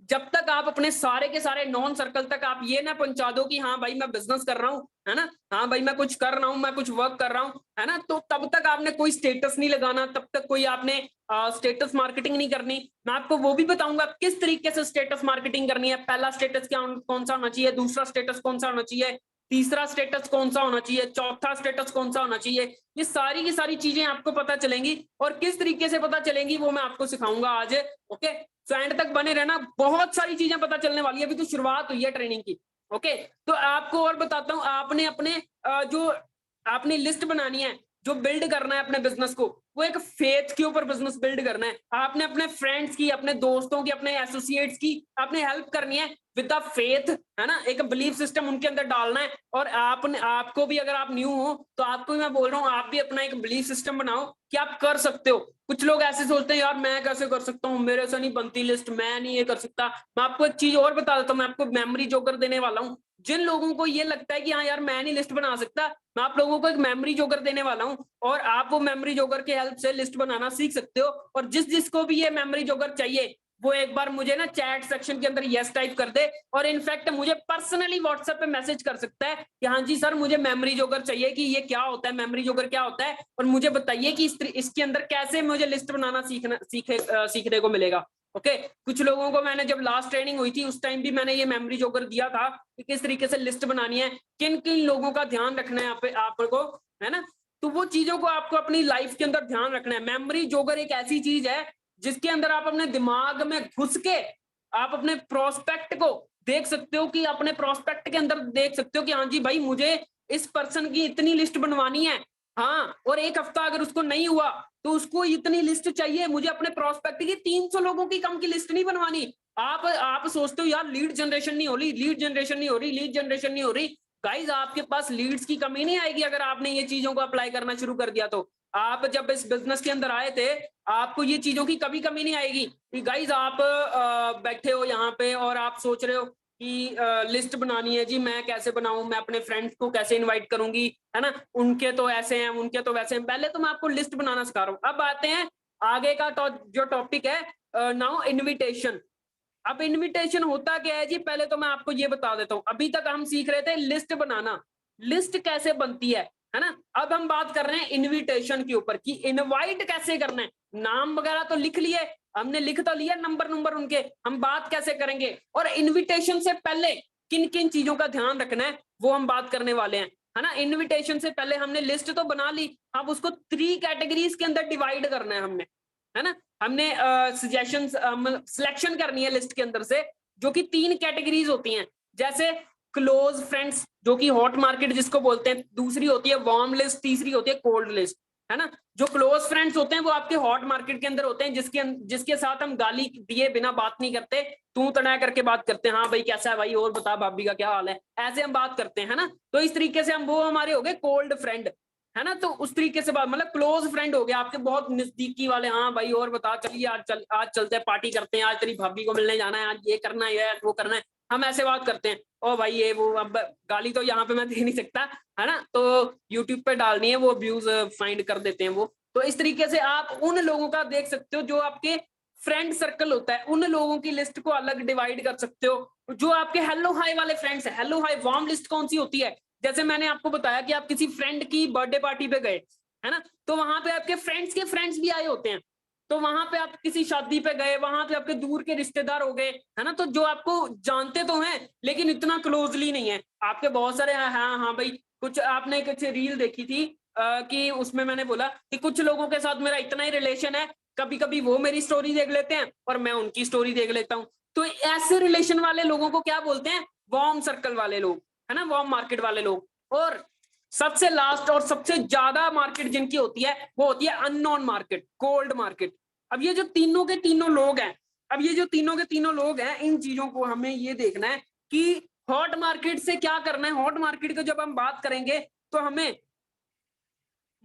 जब तक आप अपने सारे के सारे नॉन सर्कल तक आप ये ना पहुंचा दो कि हाँ भाई मैं बिजनेस कर रहा हूँ, है ना, हाँ भाई मैं कुछ कर रहा हूँ, मैं कुछ वर्क कर रहा हूँ, है ना, तो तब तक आपने कोई स्टेटस नहीं लगाना, तब तक कोई आपने स्टेटस मार्केटिंग नहीं करनी। मैं आपको वो भी बताऊंगा किस तरीके से स्टेटस मार्केटिंग करनी है। पहला स्टेटस क्या कौन सा होना चाहिए, दूसरा स्टेटस कौन सा होना चाहिए, तीसरा स्टेटस कौन सा होना चाहिए, चौथा स्टेटस कौन सा होना चाहिए। ये सारी की सारी चीजें आपको पता चलेंगी, और किस तरीके से पता चलेंगी वो मैं आपको सिखाऊंगा आज। ओके, तो एंड तक बने रहना, बहुत सारी चीजें पता चलने वाली है, अभी तो शुरुआत हुई है ट्रेनिंग की। ओके, तो आपको और बताता हूँ, आपने अपने जो आपने लिस्ट बनानी है, जो बिल्ड करना है अपने बिजनेस को, वो एक फेथ के ऊपर बिजनेस बिल्ड करना है। आपने अपने फ्रेंड्स की, अपने दोस्तों की, अपने एसोसिएट्स की आपने हेल्प करनी है विद द फेथ, है ना, एक बिलीफ सिस्टम उनके अंदर डालना है। और आपने, आपको भी, अगर आप न्यू हो तो आपको भी मैं बोल रहा हूँ, आप भी अपना एक बिलीफ सिस्टम बनाओ कि आप कर सकते हो। कुछ लोग ऐसे सोचते हैं यार मैं कैसे कर सकता हूँ, मेरे से नहीं बनती लिस्ट, मैं नहीं ये कर सकता। मैं आपको एक चीज और बता देता हूँ, मैं आपको मेमोरी जोकर देने वाला हूँ। जिन लोगों को ये लगता है कि हाँ यार मैं नहीं लिस्ट बना सकता, मैं आप लोगों को एक मेमोरी जोकर देने वाला हूँ, और आप वो मेमोरी जोकर की हेल्प से लिस्ट बनाना सीख सकते हो। और जिस जिसको भी ये मेमोरी जोकर चाहिए वो एक बार मुझे ना चैट सेक्शन के अंदर यस टाइप कर दे, और इनफैक्ट मुझे पर्सनली व्हाट्सएप पे मैसेज कर सकता है कि हाँ जी सर मुझे मेमोरी जोकर चाहिए, कि ये क्या होता है, मेमोरी जोकर क्या होता है, और मुझे बताइए कि इसके अंदर कैसे मुझे लिस्ट बनाना सीखने को मिलेगा। ओके, कुछ लोगों को मैंने जब लास्ट ट्रेनिंग हुई थी उस टाइम भी मैंने ये मेमोरी जोकर दिया था कि किस तरीके से लिस्ट बनानी है, किन किन लोगों का ध्यान रखना है आपको, है ना। तो वो चीजों को आपको अपनी लाइफ के अंदर ध्यान रखना है। मेमोरी जोकर एक ऐसी चीज है जिसके अंदर आप अपने दिमाग में घुस के आप अपने प्रोस्पेक्ट को देख सकते हो, कि अपने प्रोस्पेक्ट के अंदर देख सकते हो कि हाँ जी भाई मुझे इस पर्सन की इतनी लिस्ट बनवानी है, हाँ, और एक हफ्ता अगर उसको नहीं हुआ तो उसको इतनी लिस्ट चाहिए, मुझे अपने प्रोस्पेक्ट की 300 लोगों की कम की लिस्ट नहीं बनवानी। आप सोचते हो यार लीड जनरेशन नहीं हो रही, लीड जनरेशन नहीं हो रही, लीड जनरेशन नहीं हो रही। गाइज आपके पास लीड्स की कमी नहीं आएगी अगर आपने ये चीजों को अप्लाई करना शुरू कर दिया तो। आप जब इस बिजनेस के अंदर आए थे आपको ये चीजों की कभी कमी नहीं आएगी कि गाइज आप बैठे हो यहाँ पे और आप सोच रहे हो कि लिस्ट बनानी है जी, मैं कैसे बनाऊं, मैं अपने फ्रेंड्स को कैसे इनवाइट करूंगी, है ना, उनके तो ऐसे हैं, उनके तो वैसे हैं। पहले तो मैं आपको लिस्ट बनाना सिखा रहा हूँ। अब आते हैं आगे का जो टॉपिक है, नाउ इनविटेशन। अब इनविटेशन होता क्या है जी, पहले तो मैं आपको ये बता देता हूँ। अभी तक हम सीख रहे थे लिस्ट बनाना, लिस्ट कैसे बनती है ना। अब हम बात कर रहे हैं इनविटेशन के ऊपर कि इनवाइट कैसे करना है। नाम वगैरह तो लिख लिए हमने, लिख तो लिया नंबर नंबर उनके, हम बात कैसे करेंगे, और इनविटेशन से पहले किन किन चीजों का ध्यान रखना है वो हम बात करने वाले हैं, है ना। इनविटेशन से पहले हमने लिस्ट तो बना ली, अब उसको 3 कैटेगरीज के अंदर डिवाइड करना है हमने, है ना। हमने सजेशन सिलेक्शन करनी है लिस्ट के अंदर से, जो कि 3 कैटेगरीज होती हैं। जैसे क्लोज फ्रेंड्स जो कि हॉट मार्केट जिसको बोलते हैं, दूसरी होती है वार्म लिस्ट, तीसरी होती है कोल्ड लिस्ट, है ना। जो क्लोज फ्रेंड्स होते हैं वो आपके हॉट मार्केट के अंदर होते हैं, जिसके साथ हम गाली दिए बिना बात नहीं करते, तू तड़ा करके बात करते हैं, हाँ भाई कैसा है भाई, और बता भाभी का क्या हाल है, ऐसे हम बात करते हैं, है ना। तो इस तरीके से हम, वो हमारे हो गए कोल्ड फ्रेंड, है ना। तो उस तरीके से बात, मतलब क्लोज फ्रेंड हो गया आपके बहुत नजदीकी वाले, हाँ भाई और बता, चलिए आज चलते हैं पार्टी करते हैं, आज तेरी भाभी को मिलने जाना है, आज ये करना है वो करना है, हम ऐसे बात करते हैं। ओ भाई ये वो, अब गाली तो यहाँ पे मैं दे नहीं सकता, है ना, तो यूट्यूब पे डालनी है, वो व्यूज फाइंड कर देते हैं वो। तो इस तरीके से आप उन लोगों का देख सकते हो जो आपके फ्रेंड सर्कल होता है, उन लोगों की लिस्ट को अलग डिवाइड कर सकते हो। जो आपके हेलो हाई वाले फ्रेंड्स है, हेलो हाई वार्म लिस्ट कौन सी होती है, जैसे मैंने आपको बताया कि आप किसी फ्रेंड की बर्थडे पार्टी पे गए, है ना, तो वहां पे आपके फ्रेंड्स के फ्रेंड्स भी आए होते हैं। तो वहां पे आप किसी शादी पे गए, वहां पे आपके दूर के रिश्तेदार हो गए, है ना, तो जो आपको जानते तो हैं लेकिन इतना क्लोजली नहीं है, आपके बहुत सारे, हाँ हाँ भाई, कुछ आपने कुछ रील देखी थी कि उसमें मैंने बोला कि कुछ लोगों के साथ मेरा इतना ही रिलेशन है, कभी कभी वो मेरी स्टोरी देख लेते हैं और मैं उनकी स्टोरी देख लेता हूँ। तो ऐसे रिलेशन वाले लोगों को क्या बोलते हैं, वार्म सर्कल वाले लोग, है ना, वार्म मार्केट वाले लोग। और सबसे लास्ट और सबसे ज्यादा मार्केट जिनकी होती है वो होती है अननोन मार्केट, कोल्ड मार्केट। अब ये जो तीनों के तीनों लोग हैं, अब ये जो तीनों के तीनों लोग हैं, इन चीजों को हमें ये देखना है कि हॉट मार्केट से क्या करना है। हॉट मार्केट की जब हम बात करेंगे तो हमें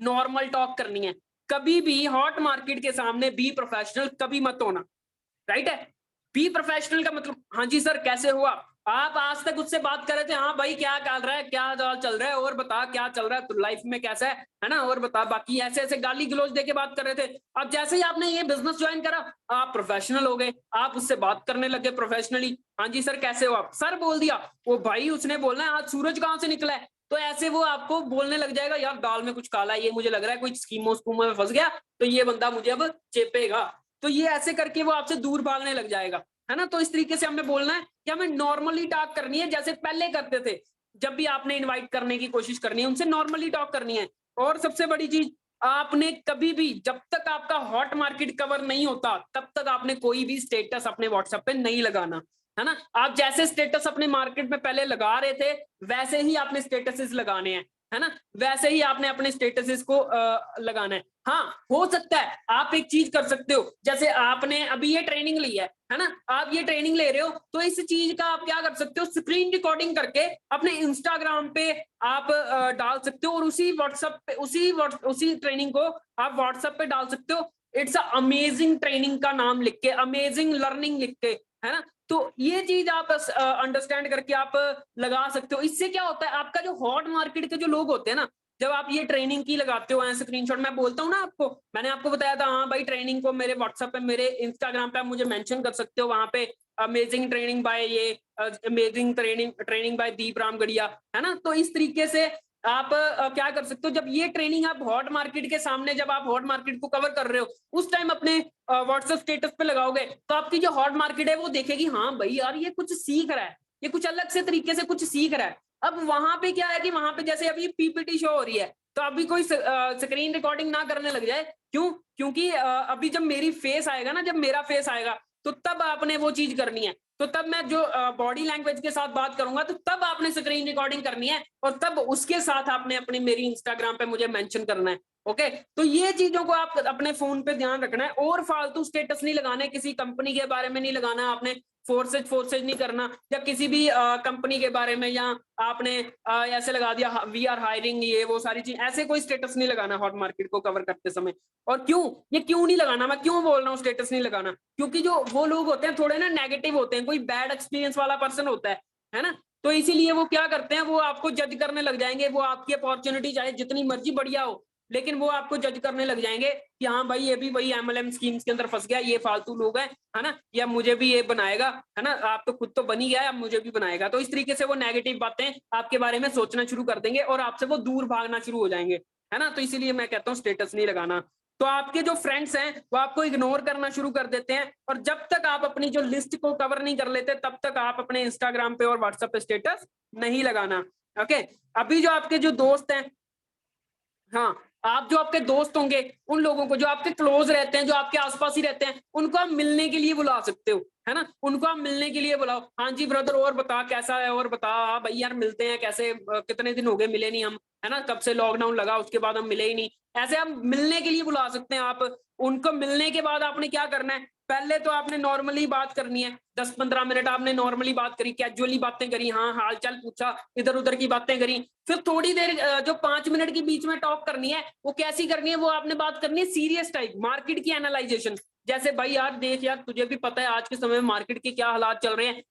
नॉर्मल टॉक करनी है। कभी भी हॉट मार्केट के सामने बी प्रोफेशनल कभी मत होना, राइट है। बी प्रोफेशनल का मतलब, हाँ जी सर कैसे हुआ, आप आज तक उससे बात कर रहे थे, हाँ भाई क्या कर रहा है, क्या चल रहा है, और बता क्या चल रहा है, तो लाइफ में कैसा है ना, और बता, बाकी ऐसे ऐसे गाली गलौज देके बात कर रहे थे। अब जैसे ही आपने ये बिजनेस ज्वाइन करा, आप प्रोफेशनल हो गए, आप उससे बात करने लगे प्रोफेशनली। हाँ जी सर कैसे हो आप, सर बोल दिया, वो भाई उसने बोलना है आज सूरज कहाँ से निकला है, तो ऐसे वो आपको बोलने लग जाएगा, यार दाल में कुछ काला है, ये मुझे लग रहा है कोई स्कीमो स्कूमो में फंस गया, तो ये बंदा मुझे अब चेपेगा। तो ये ऐसे करके वो आपसे दूर भागने लग जाएगा, है ना। तो इस तरीके से हमें बोलना है कि हमें नॉर्मली टॉक करनी है, जैसे पहले करते थे। जब भी आपने इनवाइट करने की कोशिश करनी है, उनसे नॉर्मली टॉक करनी है। और सबसे बड़ी चीज, आपने कभी भी, जब तक आपका हॉट मार्केट कवर नहीं होता, तब तक आपने कोई भी स्टेटस अपने व्हाट्सएप पे नहीं लगाना, है ना। आप जैसे स्टेटस अपने मार्केट में पहले लगा रहे थे, वैसे ही आपने स्टेटसेस लगाने हैं, है ना, वैसे ही आपने अपने स्टेटसेस को लगाना है। हाँ, हो सकता है आप एक चीज कर सकते हो, जैसे आपने अभी ये ट्रेनिंग ली है ना, आप ये ट्रेनिंग ले रहे हो, तो इस चीज का आप क्या कर सकते हो, स्क्रीन रिकॉर्डिंग करके अपने इंस्टाग्राम पे आप डाल सकते हो, और उसी व्हाट्सएप पे उसी ट्रेनिंग को आप व्हाट्सएप पे डाल सकते हो। इट्स अमेजिंग ट्रेनिंग का नाम लिख के, अमेजिंग लर्निंग लिख के, है ना। तो ये चीज आप अंडरस्टैंड करके आप लगा सकते हो। इससे क्या होता है, आपका जो हॉट मार्केट के जो लोग होते हैं ना, जब आप ये ट्रेनिंग की लगाते हो, स्क्रीनशॉट मैं बोलता हूँ ना आपको, मैंने आपको बताया था, हाँ भाई ट्रेनिंग को मेरे व्हाट्सएप पे, मेरे इंस्टाग्राम पे आप मुझे मेंशन कर सकते हो, वहां पे अमेजिंग ट्रेनिंग बाय ये, अमेजिंग ट्रेनिंग बाय दीप रामगढ़िया, है ना। तो इस तरीके से आप क्या कर सकते हो, जब ये ट्रेनिंग आप हॉट मार्केट के सामने, जब आप हॉट मार्केट को कवर कर रहे हो, उस टाइम अपने व्हाट्सएप स्टेटस पे लगाओगे, तो आपकी जो हॉट मार्केट है वो देखेगी, हाँ भाई यार ये कुछ सीख रहा है, ये कुछ अलग से तरीके से कुछ सीख रहा है। अब वहां पे क्या है कि वहां पे जैसे अभी पीपीटी शो हो रही है, तो अभी कोई स्क्रीन रिकॉर्डिंग ना करने लग जाए। क्यों? क्योंकि अभी जब मेरी फेस आएगा ना, जब मेरा फेस आएगा, तो तब आपने वो चीज करनी है। तो तब मैं जो बॉडी लैंग्वेज के साथ बात करूंगा, तो तब आपने स्क्रीन रिकॉर्डिंग करनी है, और तब उसके साथ आपने अपनी मेरी इंस्टाग्राम पे मुझे मेंशन करना है। ओके, तो ये चीजों को आप अपने फोन पे ध्यान रखना है, और फालतू स्टेटस नहीं लगाने, किसी कंपनी के बारे में नहीं लगाना आपने, फोर्सेज नहीं करना, या किसी भी कंपनी के बारे में, या आपने ऐसे लगा दिया वी आर हायरिंग, ये वो सारी चीज, ऐसे कोई स्टेटस नहीं लगाना हॉट मार्केट को कवर करते समय। और क्यों, ये क्यों नहीं लगाना, मैं क्यों बोल रहा हूँ स्टेटस नहीं लगाना, क्योंकि जो वो लोग होते हैं थोड़े ना नेगेटिव होते हैं, कोई बैड एक्सपीरियंस वाला पर्सन होता है ना। तो इसीलिए वो क्या करते हैं, वो आपको जज करने लग जाएंगे, वो आपकी अपॉर्चुनिटी चाहे जितनी मर्जी बढ़िया हो, लेकिन वो आपको जज करने लग जाएंगे कि हाँ भाई ये भी वही एमएलएम स्कीम्स के अंदर फंस गया, ये फालतू लोग हैं, है ना, या मुझे भी ये बनाएगा, है ना, आप तो खुद तो बन ही गया है, अब मुझे भी बनाएगा। तो इस तरीके से वो नेगेटिव बातें आपके बारे में सोचना शुरू कर देंगे, और आपसे वो दूर भागना शुरू हो जाएंगे, है ना। तो इसीलिए मैं कहता हूँ स्टेटस नहीं लगाना। तो आपके जो फ्रेंड्स हैं वो आपको इग्नोर करना शुरू कर देते हैं, और जब तक आप अपनी जो लिस्ट को कवर नहीं कर लेते, तब तक आप अपने इंस्टाग्राम पे और व्हाट्सएप पे स्टेटस नहीं लगाना। ओके, अभी जो आपके जो दोस्त हैं, हाँ, आप जो आपके दोस्त होंगे, उन लोगों को जो आपके क्लोज रहते हैं, जो आपके आसपास ही रहते हैं, उनको आप मिलने के लिए बुला सकते हो, है ना, उनको आप मिलने के लिए बुलाओ। हाँ जी ब्रदर, और बता कैसा है, और बता, हाँ भाई यार मिलते हैं, कैसे कितने दिन हो गए मिले नहीं हम, है ना, कब से लॉकडाउन लगा उसके बाद हम मिले ही नहीं। ऐसे आप मिलने के लिए बुला सकते हैं आप। उनको मिलने के बाद आपने क्या करना है, पहले तो आपने नॉर्मली बात करनी है, 10-15 मिनट आपने नॉर्मली बात करी, कैजुअली बातें करी, हाँ हाल चाल पूछा, इधर उधर की बातें करी। फिर थोड़ी देर जो 5 मिनट की बीच में टॉक करनी है, वो कैसी करनी है, वो आपने बात करनी है सीरियस टाइप, मार्केट की एनालाइजेशन। जैसे भाई यार देख यार, तुझे भी पता है आज के समय में मार्केट के क्या हालात चल रहे हैं,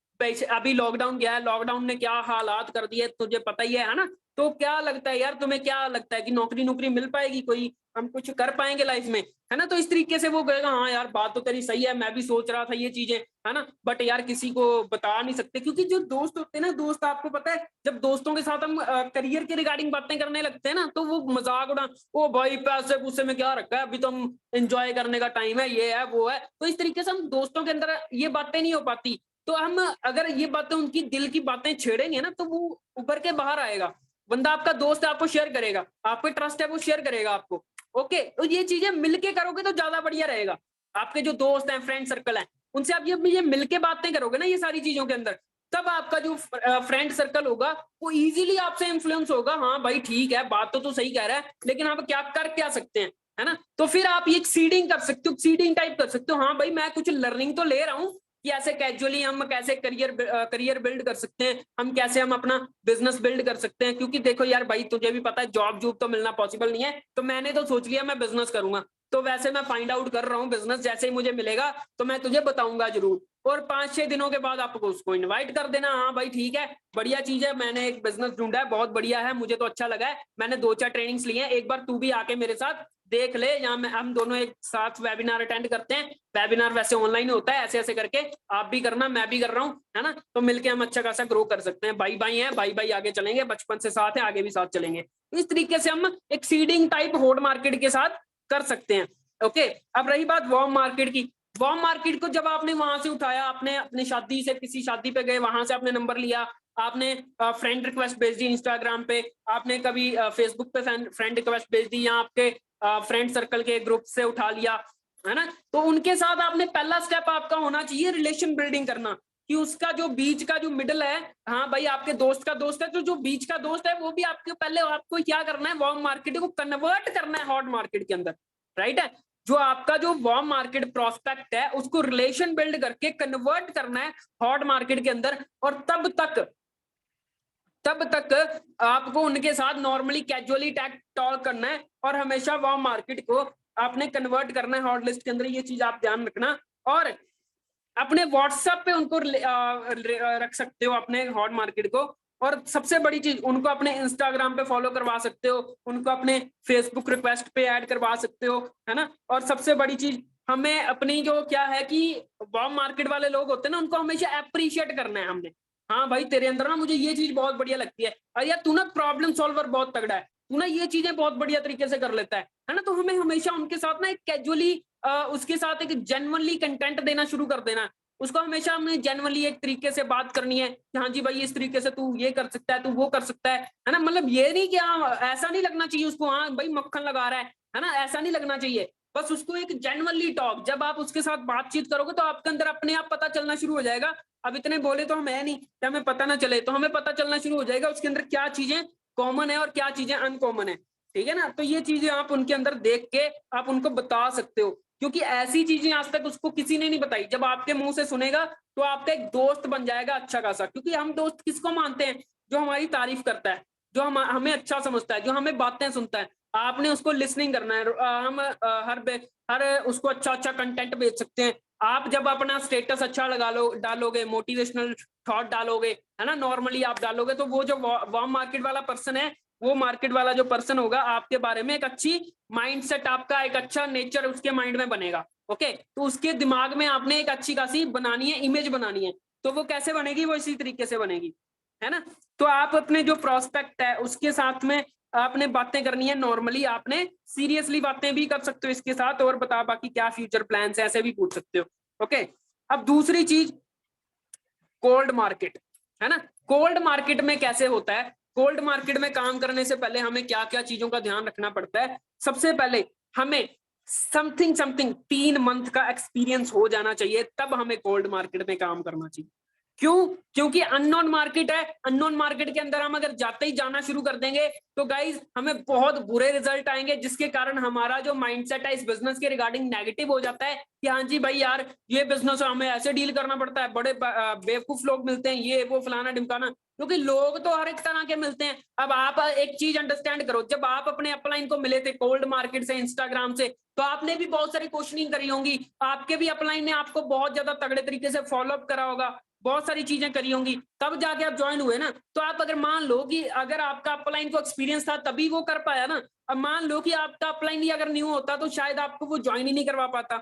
अभी लॉकडाउन गया है, लॉकडाउन ने क्या हालात कर दिए तुझे पता ही है ना। तो क्या लगता है यार, तुम्हें क्या लगता है कि नौकरी मिल पाएगी कोई, हम कुछ कर पाएंगे लाइफ में, है ना। तो इस तरीके से वो कहेगा, हाँ यार बात तो तेरी सही है, मैं भी सोच रहा था ये चीजें, है ना, बट यार किसी को बता नहीं सकते, क्योंकि जो दोस्त होते हैं ना, दोस्त आपको पता है, जब दोस्तों के साथ हम करियर के रिगार्डिंग बातें करने लगते हैं ना, तो वो मजाक उड़ा, ओ भाई पैसे पूसे में क्या रखा है, अभी तो हम एंजॉय करने का टाइम है, ये है वो है। तो इस तरीके से हम दोस्तों के अंदर ये बातें नहीं हो पाती। तो हम अगर ये बातें, उनकी दिल की बातें छेड़ेंगे ना, तो वो उभर के बाहर आएगा। बंदा आपका दोस्त है, आपको शेयर करेगा, आप पे ट्रस्ट है, वो शेयर करेगा आपको। ओके, तो ये चीजें मिलके करोगे तो ज्यादा बढ़िया रहेगा। आपके जो दोस्त हैं, फ्रेंड सर्कल है, उनसे आप ये मिलके बातें करोगे ना ये सारी चीजों के अंदर, तब आपका जो फ्रेंड सर्कल होगा वो इजीली आपसे इन्फ्लुएंस होगा। हाँ भाई ठीक है, बात तो सही कह रहा है, लेकिन आप क्या कर क्या सकते हैं, है ना। तो फिर आप ये सीडिंग कर सकते हो, सीडिंग टाइप कर सकते हो। हाँ भाई मैं कुछ लर्निंग तो ले रहा हूँ कि ऐसे कैजुअली हम कैसे करियर बिल्ड कर सकते हैं, हम कैसे हम अपना बिजनेस बिल्ड कर सकते हैं। क्योंकि देखो यार भाई, तुझे भी पता है जॉब जॉब तो मिलना पॉसिबल नहीं है, तो मैंने तो सोच लिया मैं बिजनेस करूंगा। तो वैसे मैं फाइंड आउट कर रहा हूँ बिजनेस, जैसे ही मुझे मिलेगा तो मैं तुझे बताऊंगा जरूर। और 5-6 दिनों के बाद आपको उसको इनवाइट कर देना, हाँ भाई ठीक है, बढ़िया चीज है, मैंने एक बिजनेस ढूंढा है, बहुत बढ़िया है, मुझे तो अच्छा लगा है, मैंने 2-4 ट्रेनिंग्स ली हैं, एक बार तू भी आके मेरे साथ देख ले, यहाँ में हम दोनों एक साथ वेबिनार अटेंड करते हैं। वेबिनार वैसे ऑनलाइन होता है, ऐसे ऐसे करके आप भी करना, मैं भी कर रहा हूँ, है ना, तो मिलके हम अच्छा खासा ग्रो कर सकते हैं। भाई भाई हैं, भाई भाई आगे चलेंगे, बचपन से साथ है, आगे भी साथ चलेंगे। इस तरीके से हम एक सीडिंग टाइप हॉट मार्केट के साथ कर सकते हैं। ओके, अब रही बात वार्म मार्केट की। वार्म मार्केट को जब आपने वहां से उठाया, आपने अपनी शादी से किसी शादी पे गए, वहां से आपने नंबर लिया, आपने फ्रेंड रिक्वेस्ट भेज दी इंस्टाग्राम पे, आपने कभी फेसबुक पे फ्रेंड रिक्वेस्ट भेज दी, या आपके फ्रेंड सर्कल के ग्रुप से उठा लिया, है ना, तो उनके साथ आपने पहला स्टेप आपका होना चाहिए रिलेशन बिल्डिंग करना, कि उसका जो बीच का जो मिडल है, हाँ भाई आपके दोस्त का दोस्त है, तो जो बीच का दोस्त है वो भी आपके, पहले आपको क्या करना है, वार्म मार्केट को कन्वर्ट करना है हॉट मार्केट के अंदर, राइट है। जो आपका जो वार्म मार्केट प्रोस्पेक्ट है उसको रिलेशन बिल्ड करके कन्वर्ट करना है हॉट मार्केट के अंदर, और तब तक आपको उनके साथ नॉर्मली कैजुअली टॉक करना है, और हमेशा वार्म मार्केट को आपने कन्वर्ट करना है हॉट लिस्ट के अंदर, ये चीज आप ध्यान रखना। और अपने व्हाट्सएप पे उनको रख सकते हो अपने हॉट मार्केट को, और सबसे बड़ी चीज उनको अपने इंस्टाग्राम पे फॉलो करवा सकते हो, उनको अपने फेसबुक रिक्वेस्ट पे ऐड करवा सकते हो, है ना। और सबसे बड़ी चीज, हमें अपनी जो क्या है कि वार्म मार्केट वाले लोग होते हैं ना, उनको हमेशा अप्रिशिएट करना है हमने, हाँ भाई तेरे अंदर ना मुझे ये चीज बहुत बढ़िया लगती है, अरे यार तू ना प्रॉब्लम सॉल्वर बहुत तगड़ा है, तू ना ये चीजें बहुत बढ़िया तरीके से कर लेता है ना। तो हमें हमेशा उनके साथ ना एक कैजुअली उसके साथ एक जेन्युइनली कंटेंट देना शुरू कर देना, उसको हमेशा हमें जेन्युइनली एक तरीके से बात करनी है कि हाँ जी भाई इस तरीके से तू ये कर सकता है, तू वो कर सकता है ना, मतलब ये नहीं कि हाँ ऐसा नहीं लगना चाहिए उसको, हाँ भाई मक्खन लगा रहा है ना, ऐसा नहीं लगना चाहिए। बस उसको एक जेन्युइनली टॉक, जब आप उसके साथ बातचीत करोगे तो आपके अंदर अपने आप पता चलना शुरू हो जाएगा। अब इतने बोले तो हम है नहीं कि हमें पता ना चले, तो हमें पता चलना शुरू हो जाएगा उसके अंदर क्या चीजें कॉमन है और क्या चीजें अनकॉमन है, ठीक है ना। तो ये चीजें आप उनके अंदर देख के आप उनको बता सकते हो, क्योंकि ऐसी चीजें आज तक उसको किसी ने नहीं बताई, जब आपके मुंह से सुनेगा तो आपका एक दोस्त बन जाएगा अच्छा खासा। क्योंकि हम दोस्त किसको मानते हैं, जो हमारी तारीफ करता है, जो हमें अच्छा समझता है, जो हमें बातें सुनता है, आपने उसको लिसनिंग करना है। हम हर उसको अच्छा अच्छा कंटेंट भेज सकते हैं। आप जब अपना स्टेटस अच्छा डालोगे, मोटिवेशनल थॉट डालोगे, है ना, नॉर्मली आप डालोगे, तो वो जो वार्म मार्केट वाला पर्सन है, वो मार्केट वाला जो पर्सन होगा आपके बारे में एक अच्छी माइंडसेट, आपका एक अच्छा नेचर उसके माइंड में बनेगा। ओके, तो उसके दिमाग में आपने एक अच्छी खासी बनानी है, इमेज बनानी है, तो वो कैसे बनेगी, वो इसी तरीके से बनेगी, है ना। तो आप अपने जो प्रोस्पेक्ट है उसके साथ में आपने बातें करनी है, नॉर्मली आपने सीरियसली बातें भी कर सकते हो इसके साथ, और बता बाकी क्या फ्यूचर प्लान्स है ऐसे भी पूछ सकते हो। ओके, अब दूसरी चीज कोल्ड मार्केट, है ना। कोल्ड मार्केट में कैसे होता है, कोल्ड मार्केट में काम करने से पहले हमें क्या क्या चीजों का ध्यान रखना पड़ता है। सबसे पहले हमें समथिंग 3 मंथ का एक्सपीरियंस हो जाना चाहिए, तब हमें कोल्ड मार्केट में काम करना चाहिए। क्यों? क्योंकि अननोन मार्केट है, अननोन मार्केट के अंदर हम अगर जाते ही जाना शुरू कर देंगे तो गाइज हमें बहुत बुरे रिजल्ट आएंगे, जिसके कारण हमारा जो माइंडसेट है इस बिजनेस के रिगार्डिंग नेगेटिव हो जाता है कि हाँ जी भाई यार ये बिजनेस हमें ऐसे डील करना पड़ता है, बड़े बेवकूफ लोग मिलते हैं, ये वो फलाना ढिमकाना, क्योंकि लोग तो हर एक तरह के मिलते हैं। अब आप एक चीज अंडरस्टैंड करो, जब आप अपने अपलाइन को मिले थे कोल्ड मार्केट से, इंस्टाग्राम से, तो आपने भी बहुत सारी क्वेश्चनिंग करी होंगी, आपके भी अपलाइन ने आपको बहुत ज्यादा तगड़े तरीके से फॉलोअप करा होगा, बहुत सारी चीजें करी होंगी, तब जाके आप ज्वाइन हुए ना। तो आप अगर मान लो कि अगर आपका अपलाइन को एक्सपीरियंस था तभी वो कर पाया ना, अब मान लो कि आपका अपलाइन ही अगर न्यू होता तो शायद आपको वो ज्वाइन ही नहीं करवा पाता,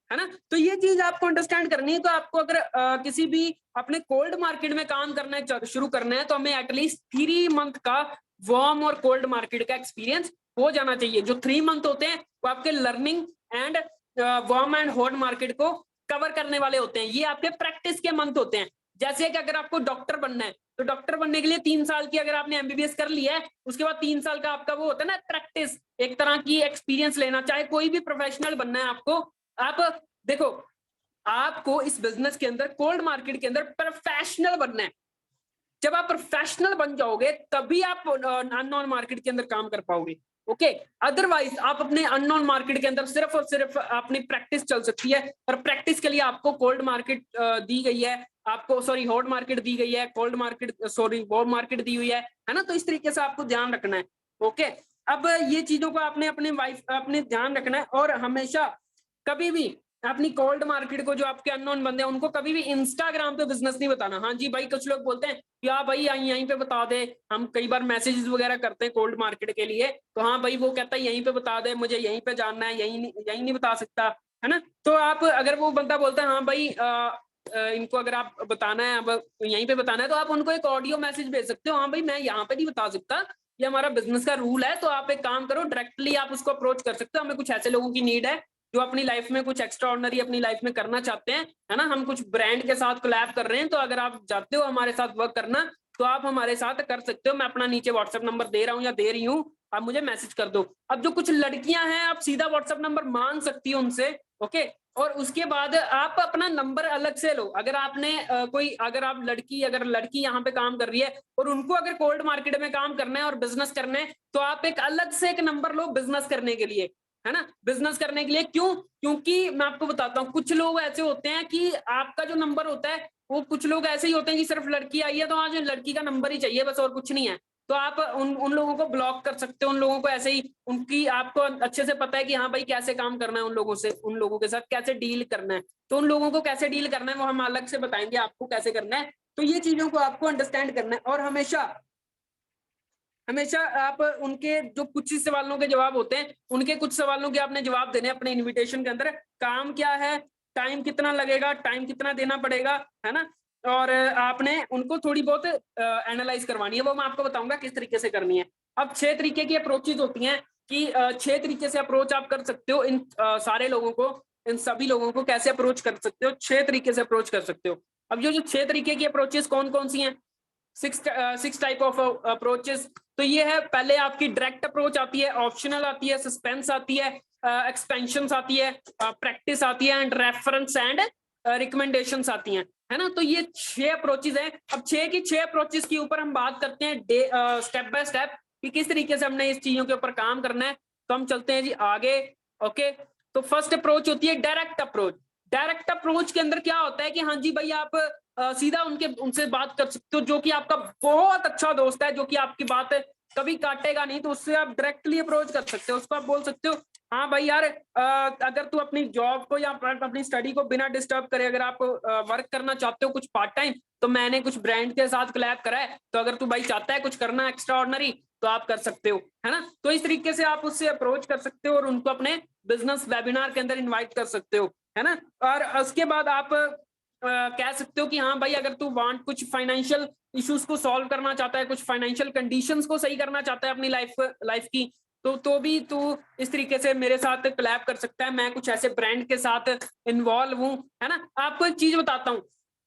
है ना। तो ये चीज आपको अंडरस्टैंड करनी है। तो आपको अगर किसी भी अपने कोल्ड मार्केट में काम करना है, शुरू करना है, तो हमें एटलीस्ट 3 मंथ का वार्म और कोल्ड मार्केट का एक्सपीरियंस हो जाना चाहिए। जो 3 मंथ होते हैं वो आपके learning and warm and hot market को कवर करने वाले होते हैं, ये आपके प्रैक्टिस के मंथ होते हैं। जैसे कि अगर आपको डॉक्टर बनना है तो डॉक्टर बनने के लिए 3 साल की अगर आपने एमबीबीएस कर लिया है, उसके बाद 3 साल का आपका वो होता है ना प्रैक्टिस, एक तरह की एक्सपीरियंस लेना। चाहे कोई भी प्रोफेशनल बनना है आपको, आप देखो आपको इस बिजनेस के अंदर कोल्ड मार्केट के अंदर प्रोफेशनल बनना है। जब आप प्रोफेशनल बन जाओगे तभी आप अननोन मार्केट के अंदर काम कर पाओगे। ओके, अदरवाइज आप अपने अननोन मार्केट के अंदर सिर्फ और सिर्फ अपनी प्रैक्टिस चल सकती है, और प्रैक्टिस के लिए आपको कोल्ड मार्केट दी गई है, आपको सॉरी हॉट मार्केट दी गई है, cold market sorry warm market दी हुई है ना। तो इस तरीके से आपको ध्यान रखना है। ओके, अब ये चीजों को आपने अपने ध्यान रखना है, और हमेशा कभी भी अपनी कोल्ड मार्केट को, जो आपके अननोन बंदे हैं, उनको कभी भी इंस्टाग्राम पे बिजनेस नहीं बताना। हाँ जी भाई, कुछ लोग बोलते हैं या भाई यहीं पे बता दे, हम कई बार मैसेजेस वगैरह करते हैं कोल्ड मार्केट के लिए, तो हाँ भाई वो कहता है यहीं पे बता दे, मुझे यहीं पे जानना है, यहीं नहीं बता सकता, है ना। तो आप, अगर वो बंदा बोलता है हाँ भाई इनको अगर आप बताना है, अब यहीं पे बताना है, तो आप उनको एक ऑडियो मैसेज भेज सकते हो, हाँ भाई मैं यहाँ पे नहीं बता सकता, ये हमारा बिजनेस का रूल है। तो आप एक काम करो, डायरेक्टली आप उसको अप्रोच कर सकते हो, हमें कुछ ऐसे लोगों की नीड है जो अपनी लाइफ में कुछ एक्स्ट्रा ऑर्डिनरी अपनी लाइफ में करना चाहते हैं, है ना। हम कुछ ब्रांड के साथ कोलैब कर रहे हैं, तो अगर आप चाहते हो हमारे साथ वर्क करना, तो आप हमारे साथ कर सकते हो। मैं अपना नीचे व्हाट्सएप नंबर दे रहा हूँ या दे रही हूँ, आप मुझे मैसेज कर दो। अब जो कुछ लड़कियां हैं, आप सीधा व्हाट्सएप नंबर मांग सकती हो उनसे, ओके। और उसके बाद आप अपना नंबर अलग से लो। अगर आपने अगर लड़की यहाँ पे काम कर रही है और उनको अगर कोल्ड मार्केट में काम करना है और बिजनेस करना है, तो आप एक अलग से एक नंबर लो बिजनेस करने के लिए, है ना। बिजनेस करने के लिए क्यों? क्योंकि मैं आपको बताता हूँ, कुछ लोग ऐसे होते हैं कि आपका जो नंबर होता है, वो कुछ लोग ऐसे ही होते हैं कि सिर्फ लड़की आई है तो आज लड़की का नंबर ही चाहिए बस, और कुछ नहीं है। तो आप उन लोगों को ब्लॉक कर सकते हो, उन लोगों को ऐसे ही, उनकी आपको अच्छे से पता है कि हाँ भाई कैसे काम करना है उन लोगों से, उन लोगों के साथ कैसे डील करना है। तो उन लोगों को कैसे डील करना है वो हम अलग से बताएंगे आपको कैसे करना है। तो ये चीजों को आपको अंडरस्टैंड करना है, और हमेशा हमेशा आप उनके जो कुछ ही सवालों के जवाब होते हैं, उनके कुछ सवालों के आपने जवाब देने अपने इनविटेशन के अंदर। काम क्या है, टाइम कितना लगेगा, टाइम कितना देना पड़ेगा, है ना। और आपने उनको थोड़ी बहुत एनालाइज करवानी है, वो मैं आपको बताऊंगा किस तरीके से करनी है। अब 6 तरीके की अप्रोचेज होती हैं कि 6 तरीके से अप्रोच आप कर सकते हो इन सारे लोगों को, इन सभी लोगों को कैसे अप्रोच कर सकते हो, 6 तरीके से अप्रोच कर सकते हो। अब जो 6 तरीके की अप्रोचेस कौन कौन सी हैं, सिक्स टाइप ऑफ अप्रोचेस। तो ये है, पहले आपकी डायरेक्ट अप्रोच आती है, ऑप्शनल आती है, सस्पेंस आती है, एक्सपेंशन आती है, प्रैक्टिस आती है, एंड रेफरेंस एंड रिकमेंडेशंस आती हैं, है ना। तो ये 6 अप्रोचेस हैं। अब 6 की 6 अप्रोचेस के ऊपर हम बात करते हैं स्टेप बाय स्टेप कि किस तरीके से हमने इस चीजों के ऊपर काम करना है। तो हम चलते हैं जी आगे, ओके। तो फर्स्ट अप्रोच होती है डायरेक्ट अप्रोच। डायरेक्ट अप्रोच के अंदर क्या होता है कि हाँ जी भाई, आप सीधा उनसे बात कर सकते हो, जो कि आपका बहुत अच्छा दोस्त है, जो कि आपकी बात कभी काटेगा नहीं, तो उससे आप डायरेक्टली अप्रोच कर सकते हो। उसको आप बोल सकते हो हाँ भाई यार, अगर तू अपनी जॉब को या अपनी स्टडी को बिना डिस्टर्ब करे अगर आप वर्क करना चाहते हो कुछ पार्ट टाइम, तो मैंने कुछ ब्रांड के साथ कोलैब करा है, तो अगर तू भाई चाहता है कुछ करना एक्स्ट्रा ऑर्डिनरी, तो आप कर सकते हो, है ना। तो इस तरीके से आप उससे अप्रोच कर सकते हो और उनको अपने बिजनेस वेबिनार के अंदर इन्वाइट कर सकते हो, है ना। और उसके बाद आप कह सकते हो कि हाँ भाई, अगर तू कुछ फाइनेंशियल इश्यूज को सॉल्व करना चाहता है, कुछ फाइनेंशियल कंडीशंस को सही करना चाहता है अपनी लाइफ की, तो भी तू इस तरीके से मेरे साथ कोलैब कर सकता है। मैं कुछ ऐसे ब्रांड के साथ इन्वॉल्व हूँ, है ना। आपको एक चीज बताता हूँ,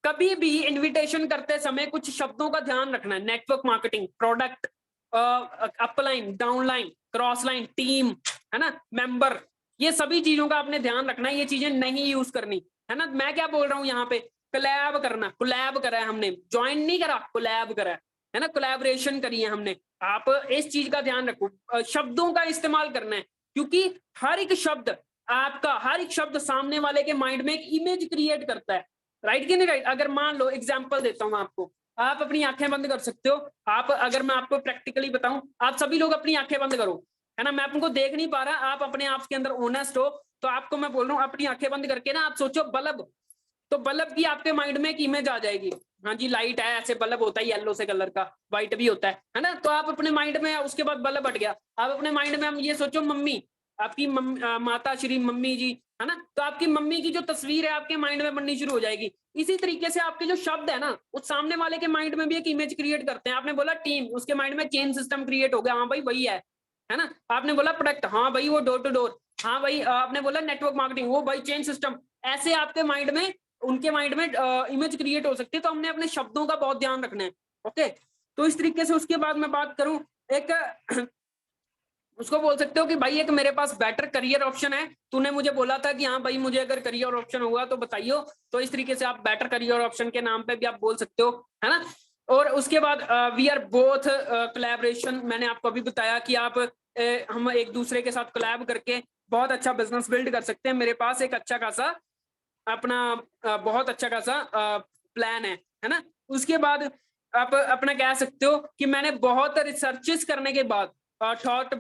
कभी भी इनविटेशन करते समय कुछ शब्दों का ध्यान रखना है। Network marketing, product, upline, downline, cross line, team, है ना, मेंबर, ये सभी चीजों का आपने ध्यान रखना है। ये चीजें नहीं यूज करनी, है ना। मैं क्या बोल रहा हूँ यहाँ पे, कोलैब करना, कोलैब करा है हमने, ज्वाइन नहीं करा, कोलैब करा है ना, कोलैबोरेशन करी है हमने। आप इस चीज का ध्यान रखो, शब्दों का इस्तेमाल करना है, क्योंकि हर एक शब्द सामने वाले के माइंड में एक इमेज क्रिएट करता है, राइट कि नहीं राइट। अगर मान लो एग्जांपल देता हूं आपको, आप अपनी आंखें बंद कर सकते हो। अगर मैं आपको प्रैक्टिकली बताऊं, आप सभी लोग अपनी आंखें बंद करो, है ना। मैं आपको देख नहीं पा रहा, आप अपने आप के अंदर ऑनेस्ट हो, तो आपको मैं बोल रहा हूँ अपनी आंखें बंद करके ना आप सोचो बल्ब, तो बल्ब की आपके माइंड में एक इमेज आ जाएगी। हाँ जी, लाइट है, ऐसे बल्ब होता है येलो से कलर का, व्हाइट भी होता है ना। तो आप अपने माइंड में, उसके बाद बल्ब हट गया, आप अपने माइंड में हम ये सोचो मम्मी, आपकी माता श्री मम्मी जी, है ना। तो आपकी मम्मी की जो तस्वीर है आपके माइंड में बननी शुरू हो जाएगी। इसी तरीके से आपके जो शब्द है ना, उस सामने वाले के माइंड में भी एक इमेज क्रिएट करते हैं। आपने बोला टीम, उसके माइंड में चेन सिस्टम क्रिएट हो गया, हाँ भाई वही है ना। आपने बोला प्रोडक्ट, हाँ भाई वो डोर टू डोर, हाँ भाई आपने बोला नेटवर्क मार्केटिंग, वो भाई चेन सिस्टम। ऐसे आपके माइंड में, उनके माइंड में इमेज क्रिएट हो सकती है। तो हमने अपने शब्दों का बहुत ध्यान रखना है, ओके। तो इस तरीके से उसके बाद मैं बात करूं, एक उसको बोल सकते हो कि भाई एक मेरे पास बेटर करियर ऑप्शन है, तूने मुझे बोला था कि हाँ भाई मुझे अगर करियर ऑप्शन होगा तो बताइयो। तो इस तरीके से आप बेटर करियर ऑप्शन के नाम पे भी आप बोल सकते हो, है ना। और उसके बाद वी आर बोथ कोलैबोरेशन, मैंने आपको अभी बताया कि हम एक दूसरे के साथ कोलैब करके बहुत अच्छा बिजनेस बिल्ड कर सकते हैं। मेरे पास एक अच्छा खासा अपना बहुत अच्छा खासा प्लान है ना। उसके बाद आप अपना कह सकते हो कि मैंने बहुत रिसर्चेस करने के बाद थॉट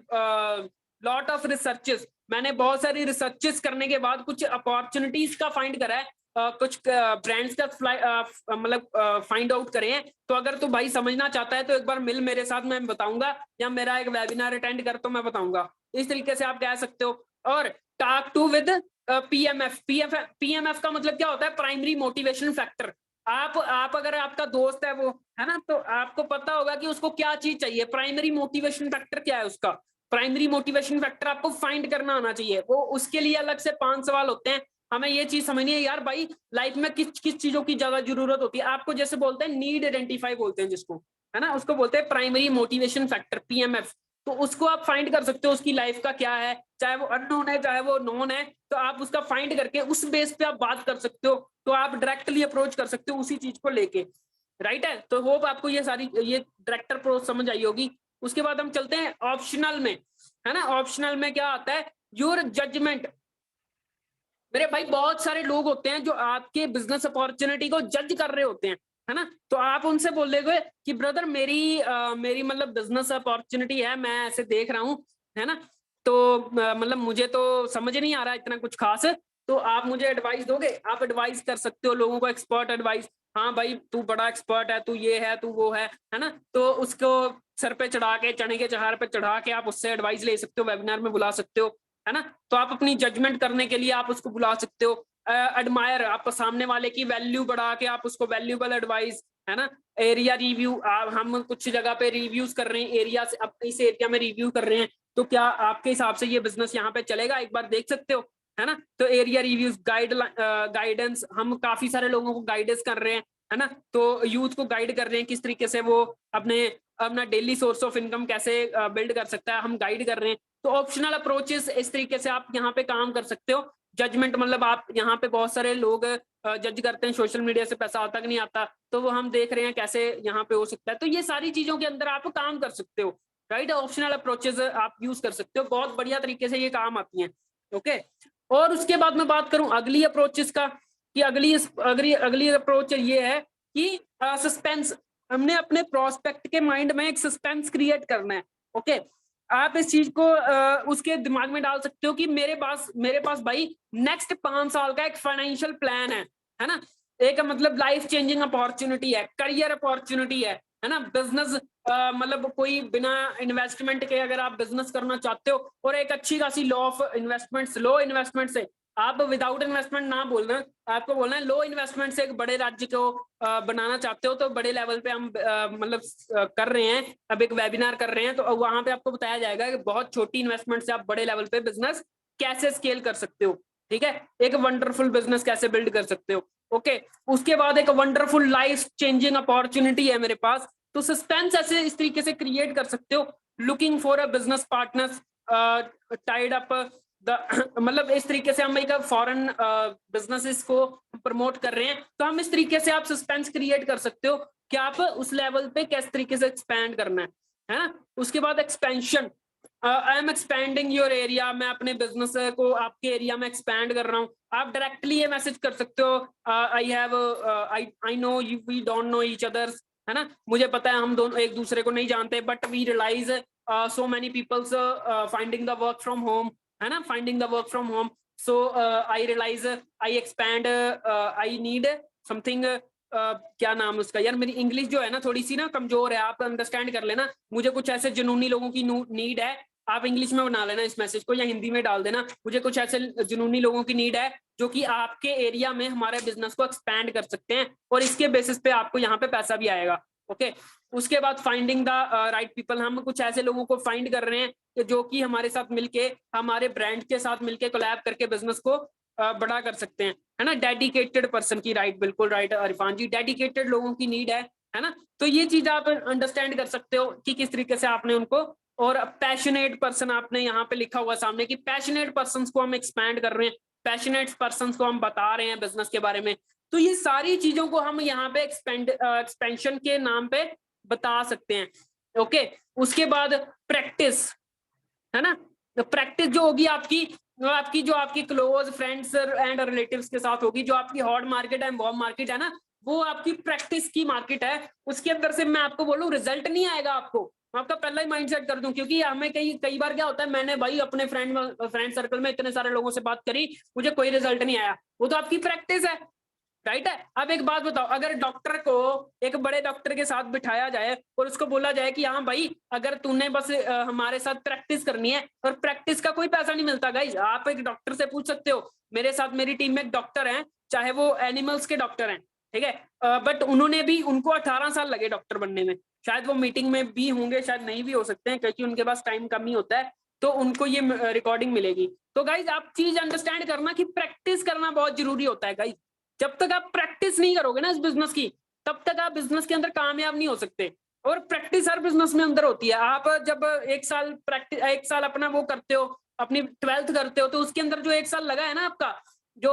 लॉट ऑफ रिसर्चेस, मैंने बहुत सारी रिसर्चेस करने के बाद कुछ अपॉर्चुनिटीज का फाइंड करा है, कुछ ब्रांड्स का मतलब फाइंड आउट करे हैं। तो अगर तू भाई समझना चाहता है तो एक बार मिल मेरे साथ, मैं बताऊंगा, या मेरा एक वेबिनार अटेंड कर तो मैं बताऊंगा। इस तरीके से आप कह सकते हो। और talk to with PMF. PMF का मतलब क्या होता है? Primary motivation factor. आप अगर आपका दोस्त है वो, है ना, तो आपको पता होगा कि उसको क्या चीज चाहिए। प्राइमरी मोटिवेशन फैक्टर क्या है उसका? प्राइमरी मोटिवेशन फैक्टर आपको फाइंड करना आना चाहिए। वो उसके लिए अलग से 5 सवाल होते हैं। हमें ये चीज समझनी है यार भाई, लाइफ में किस किस चीजों की ज्यादा जरूरत होती है आपको। जैसे बोलते हैं नीड आइडेंटिफाई बोलते हैं जिसको, है ना, उसको बोलते हैं प्राइमरी मोटिवेशन फैक्टर, पीएमएफ। तो उसको आप फाइंड कर सकते हो, उसकी लाइफ का क्या है, चाहे वो अननोन है चाहे वो नोन है, तो आप उसका फाइंड करके उस बेस पे आप बात कर सकते हो। तो आप डायरेक्टली अप्रोच कर सकते हो उसी चीज को लेके, राइट है। तो होप आपको ये सारी ये डायरेक्टर अप्रोच समझ आई होगी। उसके बाद हम चलते हैं ऑप्शनल में, है ना। ऑप्शनल में क्या आता है? Your judgement. मेरे भाई बहुत सारे लोग होते हैं जो आपके बिजनेस अपॉर्चुनिटी को जज कर रहे होते हैं, है ना। तो आप उनसे बोलेगे कि ब्रदर मेरी मतलब बिजनेस अपॉर्चुनिटी है, मैं ऐसे देख रहा हूँ, है ना। तो मतलब मुझे तो समझ नहीं आ रहा इतना कुछ खास, तो आप मुझे एडवाइस दोगे? आप एडवाइस कर सकते हो लोगों को, एक्सपर्ट एडवाइस। हाँ भाई तू बड़ा एक्सपर्ट है, तू ये है, तू वो है ना। तो उसको सर पे चढ़ा के, चने के चहार पे चढ़ा के आप उससे एडवाइस ले सकते हो, वेबिनार में बुला सकते हो, है ना। तो आप अपनी जजमेंट करने के लिए आप उसको बुला सकते हो। एडमायर, आप सामने वाले की वैल्यू बढ़ा के आप उसको वैल्यूबल एडवाइस, है ना। एरिया रिव्यू, हम कुछ जगह पे रिव्यूज कर रहे हैं, एरिया से अब इस एरिया में रिव्यू कर रहे हैं, तो क्या आपके हिसाब से ये बिजनेस यहाँ पे चलेगा, एक बार देख सकते हो, है ना। तो एरिया रिव्यूज, गाइडेंस, हम काफी सारे लोगों को गाइडेंस कर रहे हैं, है ना। तो यूथ को गाइड कर रहे हैं किस तरीके से वो अपने अपना डेली सोर्स ऑफ इनकम कैसे बिल्ड कर सकता है, हम गाइड कर रहे हैं। तो ऑप्शनल अप्रोचेस इस तरीके से आप यहाँ पे काम कर सकते हो। जजमेंट मतलब आप यहाँ पे बहुत सारे लोग जज करते हैं, सोशल मीडिया से पैसा आता कि नहीं आता, तो वो हम देख रहे हैं कैसे यहाँ पे हो सकता है। तो ये सारी चीजों के अंदर आप काम कर सकते हो, राइट। ऑप्शनल अप्रोचेस आप यूज कर सकते हो, बहुत बढ़िया तरीके से ये काम आती हैं, ओके। और उसके बाद मैं बात करूं अगली अप्रोचेस का, कि अगली अप्रोच ये है कि सस्पेंस। हमने अपने प्रोस्पेक्ट के माइंड में एक सस्पेंस क्रिएट करना है, ओके। आप इस चीज को उसके दिमाग में डाल सकते हो कि मेरे पास भाई नेक्स्ट 5 साल का एक फाइनेंशियल प्लान है ना। एक मतलब लाइफ चेंजिंग अपॉर्चुनिटी है, करियर अपॉर्चुनिटी है ना। बिजनेस मतलब कोई बिना इन्वेस्टमेंट के अगर आप बिजनेस करना चाहते हो, और एक अच्छी खासी लो ऑफ इन्वेस्टमेंट, लो इन्वेस्टमेंट से, आप विदाउट इन्वेस्टमेंट ना बोलना, आपको बोलना है लो इन्वेस्टमेंट से एक बड़े राज्य को बनाना चाहते हो, तो बड़े लेवल पे हम मतलब कर रहे हैं, अब एक वेबिनार कर रहे हैं, तो वहां पे आपको बताया जाएगा कि बहुत छोटी इन्वेस्टमेंट से आप बड़े लेवल पे बिजनेस कैसे स्केल कर सकते हो, ठीक है। एक वंडरफुल बिजनेस कैसे बिल्ड कर सकते हो, ओके। उसके बाद एक वंडरफुल लाइफ चेंजिंग अपॉर्चुनिटी है मेरे पास, तो सस्पेंस ऐसे इस तरीके से क्रिएट कर सकते हो। Looking for a business partner tied up मतलब इस तरीके से हम एक फॉरेन बिजनेसेस को प्रमोट कर रहे हैं, तो हम इस तरीके से आप सस्पेंस क्रिएट कर सकते हो कि आप उस लेवल पे किस तरीके से एक्सपैंड करना है ना। उसके बाद expansion, I am expanding your area, मैं अपने बिजनेस को आपके एरिया में एक्सपैंड कर रहा हूँ। आप डायरेक्टली ये मैसेज कर सकते हो, I know you, we don't know each others, है ना। मुझे पता है हम दोनों एक दूसरे को नहीं जानते, but we realise so many peoples finding the work from home, है ना, finding the work from home. So I realise, I expand, I need something, क्या नाम उसका यार, मेरी इंग्लिश जो है ना थोड़ी सी ना कमजोर है, आप अंडरस्टैंड कर लेना। मुझे कुछ ऐसे जुनूनी लोगों की नीड है, आप इंग्लिश में बना लेना इस मैसेज को, या हिंदी में डाल देना, मुझे कुछ ऐसे जुनूनी लोगों की नीड है जो कि आपके एरिया में हमारे बिजनेस को एक्सपैंड कर सकते हैं, और इसके बेसिस पे आपको यहाँ पे पैसा भी आएगा, ओके। उसके बाद फाइंडिंग द राइट पीपल, हम कुछ ऐसे लोगों को फाइंड कर रहे हैं जो कि हमारे साथ मिलके, हमारे ब्रांड के साथ मिलके कोलैब करके बिजनेस को बड़ा कर सकते हैं, है ना। डेडिकेटेड पर्सन की, राइट, बिल्कुल राइट इरफान जी, डेडिकेटेड लोगों की नीड है ना। तो ये चीज आप अंडरस्टैंड कर सकते हो कि किस तरीके से आपने उनको, और पैशनेट पर्सन आपने यहाँ पे लिखा हुआ सामने कि पैशनेट पर्सन को हम एक्सपैंड कर रहे हैं, पैशनेट पर्सन को हम बता रहे हैं बिजनेस के बारे में। तो ये सारी चीजों को हम यहाँ पे एक्सपेंशन के नाम पे बता सकते हैं, ओके। उसके बाद प्रैक्टिस, है ना। तो प्रैक्टिस जो होगी आपकी जो आपकी क्लोज फ्रेंड्स एंड रिलेटिव्स के साथ होगी, जो आपकी हॉट मार्केट है, वॉर्म मार्केट है ना, वो आपकी प्रैक्टिस की मार्केट है। उसके अंदर से मैं आपको बोलूं रिजल्ट नहीं आएगा आपको, मैं आपका पहला ही माइंडसेट कर दूं, क्योंकि हमें कई बार क्या होता है, मैंने भाई अपने फ्रेंड सर्कल में इतने सारे लोगों से बात करी, मुझे कोई रिजल्ट नहीं आया, वो तो आपकी प्रैक्टिस है, राइट है। अब एक बात बताओ, अगर डॉक्टर को एक बड़े डॉक्टर के साथ बिठाया जाए और उसको बोला जाए कि हाँ भाई अगर तूने बस हमारे साथ प्रैक्टिस करनी है, और प्रैक्टिस का कोई पैसा नहीं मिलता गाइस, आप एक डॉक्टर से पूछ सकते हो, मेरे साथ मेरी टीम में एक डॉक्टर है, चाहे वो एनिमल्स के डॉक्टर हैं, ठीक है, बट उनको 18 साल लगे डॉक्टर बनने में, शायद वो मीटिंग में भी होंगे, शायद नहीं भी हो सकते हैं, क्योंकि उनके पास टाइम कम ही होता है, तो उनको ये रिकॉर्डिंग मिलेगी। तो गाइज आप चीज अंडरस्टैंड करना कि प्रैक्टिस करना बहुत जरूरी होता है गाइज। जब तक आप प्रैक्टिस नहीं करोगे ना इस बिजनेस की, तब तक आप बिजनेस के अंदर कामयाब नहीं हो सकते, और प्रैक्टिस हर बिजनेस में अंदर होती है। आप जब एक साल अपना वो करते हो, अपनी 12th करते हो, तो उसके अंदर जो एक साल लगा है ना आपका, जो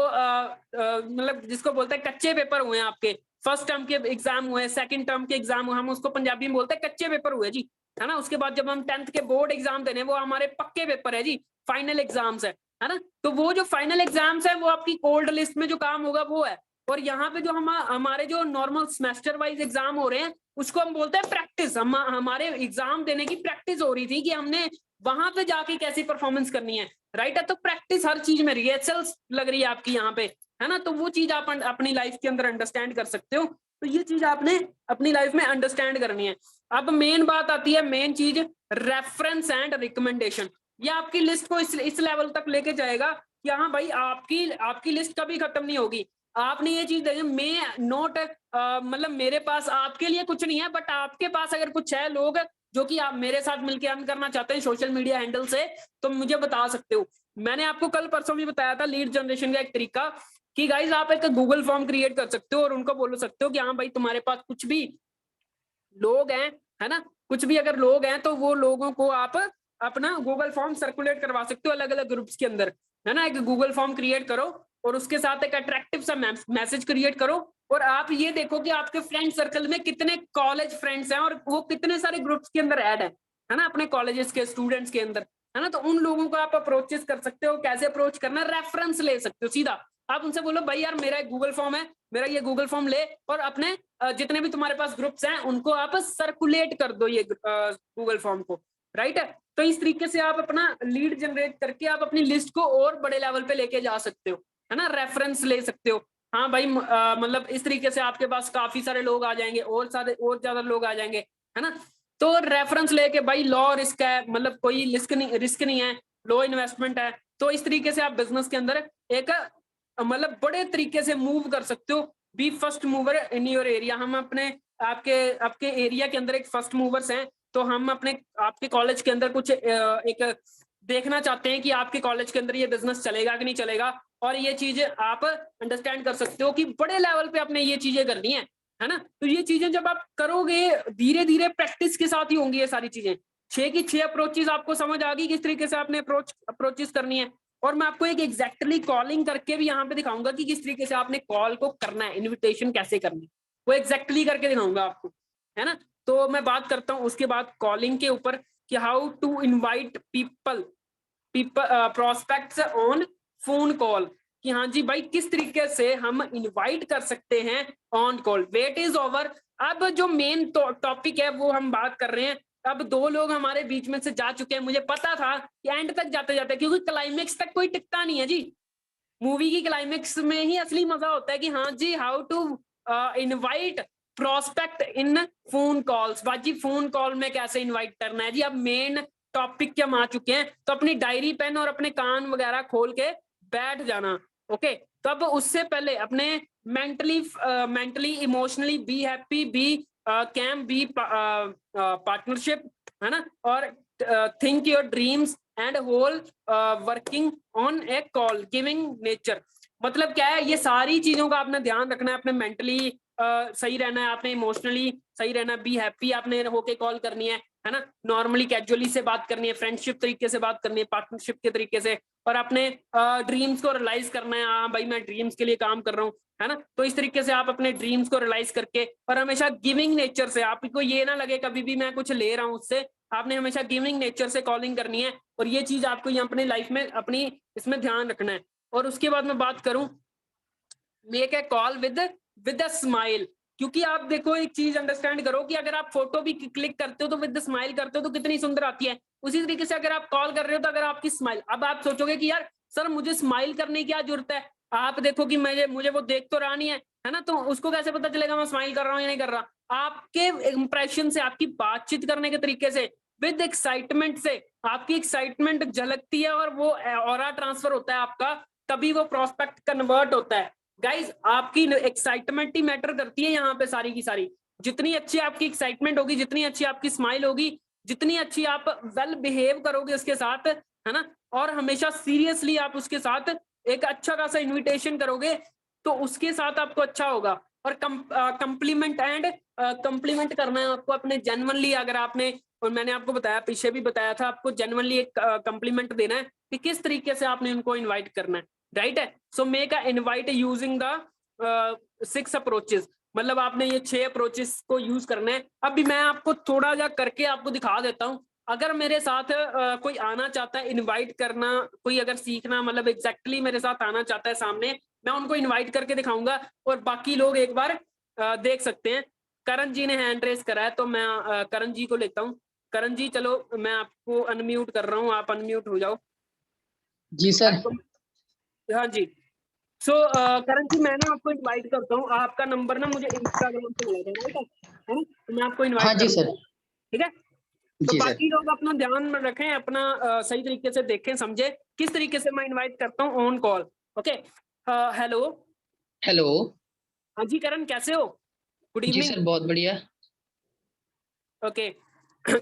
मतलब जिसको बोलते हैं कच्चे पेपर हुए हैं आपके, फर्स्ट टर्म के एग्जाम हुए, सेकंड टर्म के एग्जाम हुए, हम उसको पंजाबी में बोलते हैं कच्चे पेपर हुए जी, है ना। उसके बाद जब हम 10th के बोर्ड एग्जाम देने, वो हमारे पक्के पेपर है जी, फाइनल एग्जाम्स है ना। तो वो जो फाइनल एग्जाम्स है वो आपकी कोल्ड लिस्ट में जो काम होगा वो है, और यहाँ पे जो हमारे जो नॉर्मल सेमेस्टर वाइज एग्जाम हो रहे हैं उसको हम बोलते हैं प्रैक्टिस। हमारे एग्जाम देने की प्रैक्टिस हो रही थी कि हमने वहां पे जाके कैसी परफॉर्मेंस करनी है, राइट है। तो प्रैक्टिस हर चीज में, रिहर्सल्स लग रही है आपकी यहाँ पे, है ना। तो वो चीज आप अपनी लाइफ के अंदर अंडरस्टैंड कर सकते हो, तो ये चीज आपने अपनी लाइफ में अंडरस्टैंड करनी है। अब मेन बात आती है, मेन चीज रेफरेंस एंड रिकमेंडेशन। ये आपकी लिस्ट को इस लेवल तक लेके जाएगा कि हाँ भाई आपकी लिस्ट कभी खत्म नहीं होगी। आपने ये चीज देखी, मैं नोट मतलब मेरे पास आपके लिए कुछ नहीं है, बट आपके पास अगर कुछ है, लोग जो कि आप मेरे साथ मिलकर अर्न करना चाहते हैं सोशल मीडिया हैंडल से, तो मुझे बता सकते हो। मैंने आपको कल परसों भी बताया था लीड जनरेशन का एक तरीका, कि गाइज आप एक गूगल फॉर्म क्रिएट कर सकते हो और उनको बोल सकते हो कि हाँ भाई तुम्हारे पास कुछ भी लोग हैं, है ना, कुछ भी अगर लोग हैं तो वो लोगों को आप अपना गूगल फॉर्म सर्कुलेट करवा सकते हो अलग अलग ग्रुप्स के अंदर, है ना। एक गूगल फॉर्म क्रिएट करो और उसके साथ एक अट्रैक्टिव सा मैसेज क्रिएट करो, और आप ये देखो कि आपके फ्रेंड सर्कल में कितने कॉलेज फ्रेंड्स हैं और वो कितने सारे ग्रुप्स के अंदर ऐड है ना, अपने कॉलेजेस के स्टूडेंट्स के अंदर, है ना। तो उन लोगों को आप अप्रोचेस कर सकते हो। कैसे अप्रोच करना, रेफरेंस ले सकते हो सीधा। आप उनसे बोलो भाई यार मेरा एक गूगल फॉर्म है, मेरा ये गूगल फॉर्म ले, और अपने जितने भी तुम्हारे पास ग्रुप्स हैं उनको आप सर्कुलेट कर दो ये गूगल फॉर्म को, राइट है। तो इस तरीके से आप अपना लीड जनरेट करके आप अपनी लिस्ट को और बड़े लेवल पे लेके जा सकते हो, है ना। रेफरेंस ले सकते हो, हाँ भाई मतलब इस तरीके से आपके पास काफी सारे लोग आ जाएंगे, और ज्यादा लोग आ जाएंगे, है ना। तो रेफरेंस लेके भाई लो रिस्क है, मतलब कोई रिस्क नहीं है, लो इन्वेस्टमेंट है। तो इस तरीके से आप बिजनेस के अंदर एक मतलब बड़े तरीके से मूव कर सकते हो। Be first mover in your area. हम अपने आपके एरिया के अंदर एक फर्स्ट मूवर्स हैं, तो हम आपके कॉलेज के अंदर कुछ एक देखना चाहते हैं कि आपके कॉलेज के अंदर ये बिजनेस चलेगा कि नहीं चलेगा, और ये चीजें आप अंडरस्टैंड कर सकते हो कि बड़े लेवल पे आपने ये चीजें करनी है ना। तो ये चीजें जब आप करोगे धीरे धीरे प्रैक्टिस के साथ ही होंगी ये सारी चीजें। 6 की 6 अप्रोचेज आपको समझ आ गई किस तरीके से आपने अप्रोचेस करनी है, और मैं आपको एक एग्जैक्टली कॉलिंग करके भी यहाँ पे दिखाऊंगा कि किस तरीके से आपने कॉल को करना है, इन्विटेशन कैसे करनी है, वो एग्जैक्टली करके दिखाऊंगा आपको, है ना। तो मैं बात करता हूँ उसके बाद कॉलिंग के ऊपर कि how to invite people prospects on phone call, कि हाँ जी भाई किस तरीके से हम इनवाइट कर सकते हैं on call. Wait is over. अब जो मेन टॉपिक है वो हम बात कर रहे हैं। अब 2 लोग हमारे बीच में से जा चुके हैं, मुझे पता था कि एंड तक जाते जाते, क्योंकि क्लाइमेक्स तक कोई टिकता नहीं है जी, मूवी की क्लाइमेक्स में ही असली मजा होता है कि हाँ जी how to invite prospect in phone calls. बाजी फोन कॉल में कैसे इनवाइट करना है जी। अब मेन टॉपिक क्या आ चुके हैं, तो अपनी डायरी पेन और अपने कान वगैरह खोल के बैठ जाना, ओके। तो अब उससे पहले अपने mentally emotionally be happy, be calm, be partnership, है ना, और think your dreams and whole working on a call giving nature. मतलब क्या है, ये सारी चीजों का आपने ध्यान रखना है। आपने मेंटली सही रहना है, आपने इमोशनली सही रहना है, बी हैप्पी आपने होके कॉल करनी है ना, नॉर्मली कैजुअली से बात करनी है, फ्रेंडशिप तरीके से बात करनी है, पार्टनरशिप के तरीके से, और अपने ड्रीम्स को रियलाइज करना है। हाँ भाई मैं ड्रीम्स के लिए काम कर रहा हूँ, है ना। तो इस तरीके से आप अपने ड्रीम्स को रियलाइज करके, और हमेशा गिविंग नेचर से, आपको ये ना लगे कभी भी मैं कुछ ले रहा हूँ उससे, आपने हमेशा गिविंग नेचर से कॉलिंग करनी है, और ये चीज आपको यहाँ अपनी लाइफ में अपनी इसमें ध्यान रखना है। और उसके बाद मैं बात करूं make a call with a smile, क्योंकि आप देखो एक चीज अंडरस्टैंड करो कि अगर आप फोटो भी क्लिक करते हो तो विद स्माइल करते हो तो कितनी सुंदर आती है। उसी तरीके से अगर आप कॉल कर रहे हो तो अगर आपकी स्माइल, अब आप सोचोगे कि यार सर मुझे स्माइल करने की क्या जरूरत है, आप देखो कि मुझे वो देख तो रहा नहीं है ना, तो उसको कैसे पता चलेगा मैं स्माइल कर रहा हूँ या नहीं कर रहा। आपके इंप्रेशन से, आपकी बातचीत करने के तरीके से, विद एक्साइटमेंट से, आपकी एक्साइटमेंट झलकती है और वो ऑरा ट्रांसफर होता है आपका, तभी वो प्रोस्पेक्ट कन्वर्ट होता है। गाइज आपकी एक्साइटमेंट ही मैटर करती है यहाँ पे सारी की सारी। जितनी अच्छी आपकी एक्साइटमेंट होगी, जितनी अच्छी आपकी स्माइल होगी, जितनी अच्छी आप वेल बिहेव करोगे उसके साथ, है ना, और हमेशा सीरियसली आप उसके साथ एक अच्छा खासा इन्विटेशन करोगे तो उसके साथ आपको अच्छा होगा। और कंप्लीमेंट एंड कंप्लीमेंट करना है आपको अपने जेन्युइनली, अगर आपने, और मैंने आपको बताया, पीछे भी बताया था, आपको जेन्युइनली एक कंप्लीमेंट देना है कि किस तरीके से आपने उनको इनवाइट करना है, राइट है। So make a invite using the 6 approaches, मतलब आपने ये 6 अप्रोचेस को यूज करना है। अभी मैं आपको थोड़ा जा करके आपको दिखा देता हूँ। अगर मेरे साथ कोई आना चाहता है इनवाइट करना, कोई अगर सीखना, मतलब एग्जैक्टली मेरे साथ आना चाहता है सामने, मैं उनको इनवाइट करके दिखाऊंगा और बाकी लोग एक बार देख सकते हैं। करण जी ने हैंड रेस करा है तो मैं करण जी को लेता हूँ। करण जी चलो मैं आपको अनम्यूट कर रहा हूँ, आप अनम्यूट हो जाओ। जी सर। हाँ जी। सो करण जी मैं ना आपको इनवाइट करता हूँ, आपका नंबर ना मुझे इंस्टाग्राम से मिला था, राइट है ना, तो मैं आपको हाँ इनवाइट जी करूंगा, सर। ठीक है। तो जी सर। बाकी लोग अपना ध्यान में रखें, अपना सही तरीके से देखें, समझे किस तरीके से मैं इनवाइट करता हूँ on call. Okay, hello. Hello. हाँ जी करण, कैसे हो? गुड जी इवनिंग। सर, बहुत बढ़िया। ओके।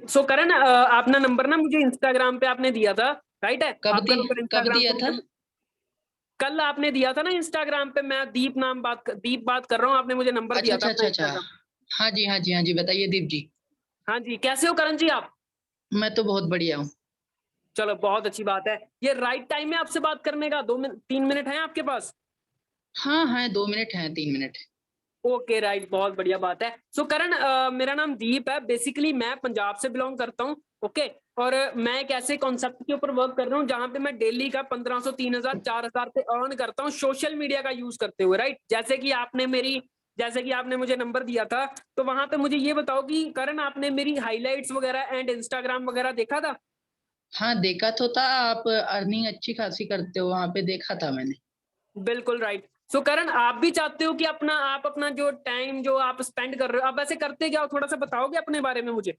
सो करण, अपना नंबर ना मुझे इंस्टाग्राम पे आपने दिया था, राइट है, आपका नंबर कब इंस्टाग्राम दिया पे था? मुझे कल आपने दिया था ना इंस्टाग्राम पे। मैं दीप बात कर रहा हूँ, आपने मुझे नंबर अच्छा दिया था अच्छा अपना अच्छा अच्छा। इंस्टाग्राम। हाँ जी हाँ जी हाँ जी, बताइए दीप जी। हाँ जी, कैसे हो करण जी आप? मैं तो बहुत बढ़िया हूँ। चलो बहुत अच्छी बात है। ये राइट टाइम है आपसे बात करने का? 3 मिनट है आपके पास? हाँ हाँ, 2 मिनट हैं, 3 मिनट। ओके राइट, बहुत बढ़िया बात है। सो करण, मेरा नाम दीप है, बेसिकली मैं पंजाब से बिलोंग करता हूँ। ओके, और मैं एक ऐसे कॉन्सेप्ट के ऊपर वर्क कर रहा हूँ जहां पे मैं डेली का 1500, 3000, 4000 पे अर्न करता हूँ सोशल मीडिया का यूज करते हुए, राइट। जैसे कि आपने मुझे नंबर दिया था, तो वहां पे मुझे ये बताओ कि करण आपने मेरी हाईलाइट्स वगैरह एंड इंस्टाग्राम वगैरह देखा था? हाँ देखा तो था, आप अर्निंग अच्छी खासी करते हो वहां पे, देखा था मैंने। बिल्कुल राइट। सो करण, आप भी चाहते हो कि आप अपना जो टाइम जो आप स्पेंड कर रहे हो, आप वैसे करते क्या हो, थोड़ा सा बताओगे अपने बारे में मुझे?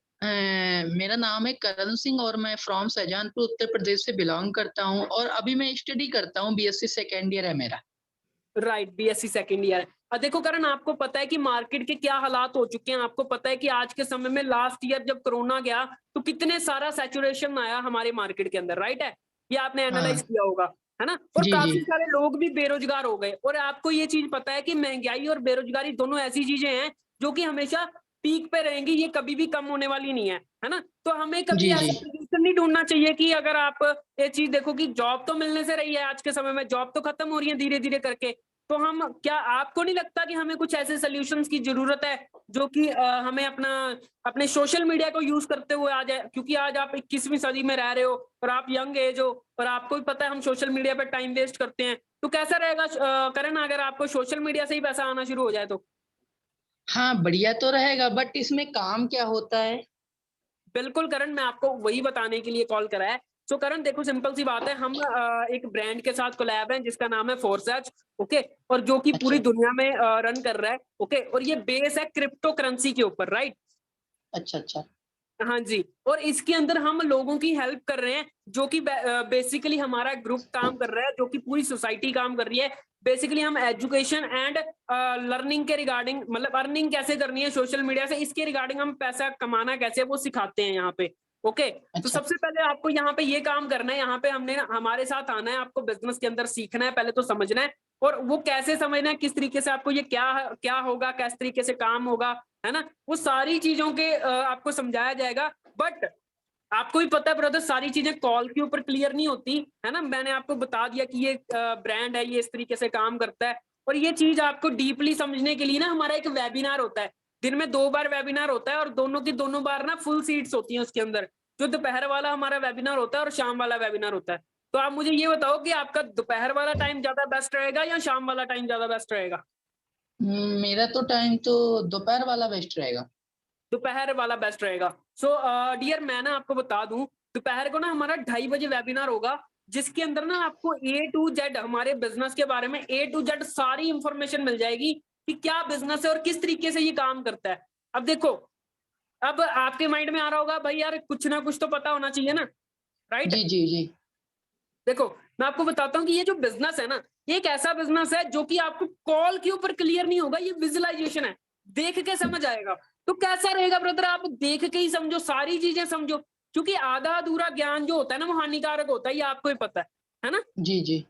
मेरा नाम है करण सिंह और मैं फ्रॉम शाहजहानपुर उत्तर प्रदेश से बिलोंग करता हूँ, और अभी मैं स्टडी करता हूँ, बीएससी सेकेंड ईयर है मेरा। Right, BSc second year. अब देखो करण, आपको पता है कि मार्केट के क्या हालात हो चुके हैं, आपको पता है कि आज के समय में लास्ट ईयर जब कोरोना गया तो कितने सारा सैचुरेशन आया हमारे मार्केट के अंदर, राइट है। ये आपने एनालाइज हाँ किया होगा, है ना। और जी जी। काफी सारे लोग भी बेरोजगार हो गए, और आपको ये चीज पता है कि महंगाई और बेरोजगारी दोनों ऐसी चीजें हैं जो कि हमेशा पीक पे रहेंगी, ये कभी भी कम होने वाली नहीं है ना। तो हमें कभी जी जी। ऐसा पोजीशन नहीं ढूंढना चाहिए कि अगर आप ये चीज देखो कि जॉब तो मिलने से रही है, आज के समय में जॉब तो खत्म हो रही है धीरे धीरे करके, तो हम क्या, आपको नहीं लगता कि हमें कुछ ऐसे सॉल्यूशंस की जरूरत है जो कि हमें अपने सोशल मीडिया को यूज करते हुए आ जाए, क्योंकि आज आप 21वीं सदी में रह रहे हो और आप यंग एज हो और आपको भी पता है हम सोशल मीडिया पर टाइम वेस्ट करते हैं, तो कैसा रहेगा करण अगर आपको सोशल मीडिया से ही पैसा आना शुरू हो जाए तो? हाँ बढ़िया तो रहेगा, बट इसमें काम क्या होता है? बिल्कुल करण, मैं आपको वही बताने के लिए कॉल करा है। तो करण देखो, सिंपल सी बात है, हम एक ब्रांड के साथ कोलैब है जिसका नाम है फोर्सएज, ओके, और जो कि पूरी अच्छा दुनिया में रन कर रहा है, ओके, और ये बेस है क्रिप्टो करेंसी के ऊपर, राइट। अच्छा अच्छा। हाँ जी, और इसके अंदर हम लोगों की हेल्प कर रहे हैं, जो कि बेसिकली हमारा ग्रुप काम कर रहा है, जो कि पूरी सोसाइटी काम कर रही है। बेसिकली हम एजुकेशन एंड लर्निंग के रिगार्डिंग, मतलब अर्निंग कैसे करनी है सोशल मीडिया से, इसके रिगार्डिंग हम पैसा कमाना कैसे वो सिखाते हैं यहाँ पे। ओके, तो अच्छा सबसे पहले आपको यहाँ पे ये काम करना है, यहाँ पे हमने हमारे साथ आना है, आपको बिजनेस के अंदर सीखना है, पहले तो समझना है, और वो कैसे समझना है, किस तरीके से आपको ये क्या क्या होगा, किस तरीके से काम होगा, है ना, वो सारी चीजों के आपको समझाया जाएगा। बट आपको भी पता है ब्रदर, सारी चीजें कॉल के ऊपर क्लियर नहीं होती, है ना। मैंने आपको बता दिया कि ये ब्रांड है, ये इस तरीके से काम करता है, और ये चीज आपको डीपली समझने के लिए ना हमारा एक वेबिनार होता है। दिन में 2 बार वेबिनार होता है, और दोनों की दोनों बार ना फुल सीट्स होती हैं उसके अंदर। जो दोपहर वाला हमारा वेबिनार होता है और शाम वाला वेबिनार होता है। तो आप मुझे ये बताओ कि आपका दोपहर वाला टाइम ज्यादा बेस्ट रहेगा या शाम वाला टाइम ज्यादा बेस्ट रहेगा? मेरा तो टाइम तो दोपहर वाला बेस्ट रहेगा। दोपहर वाला बेस्ट रहेगा। सो डियर मैं ना आपको बता दूं, दोपहर को ना हमारा 2:30 बजे वेबिनार होगा, जिसके अंदर ना आपको ए टू जेड हमारे बिजनेस के बारे में ए टू जेड सारी इंफॉर्मेशन मिल जाएगी कि क्या बिजनेस है और किस तरीके से ये काम करता है। अब देखो, अब आपके माइंड में आ रहा होगा भाई यार कुछ ना कुछ तो पता होना चाहिए ना, राइट? जी, जी, जी। देखो मैं आपको बताता हूँ कि ये जो बिजनेस है ना, ये एक ऐसा बिजनेस है जो कि आपको कॉल के ऊपर क्लियर नहीं होगा, ये विजुअलाइजेशन है, देख के समझ आएगा। तो कैसा रहेगा ब्रदर, आप देख के ही समझो, सारी चीजें समझो, क्योंकि आधा अधूरा ज्ञान जो होता है ना वो हानिकारक होता है, ये आपको ही पता है ना? जी, जी।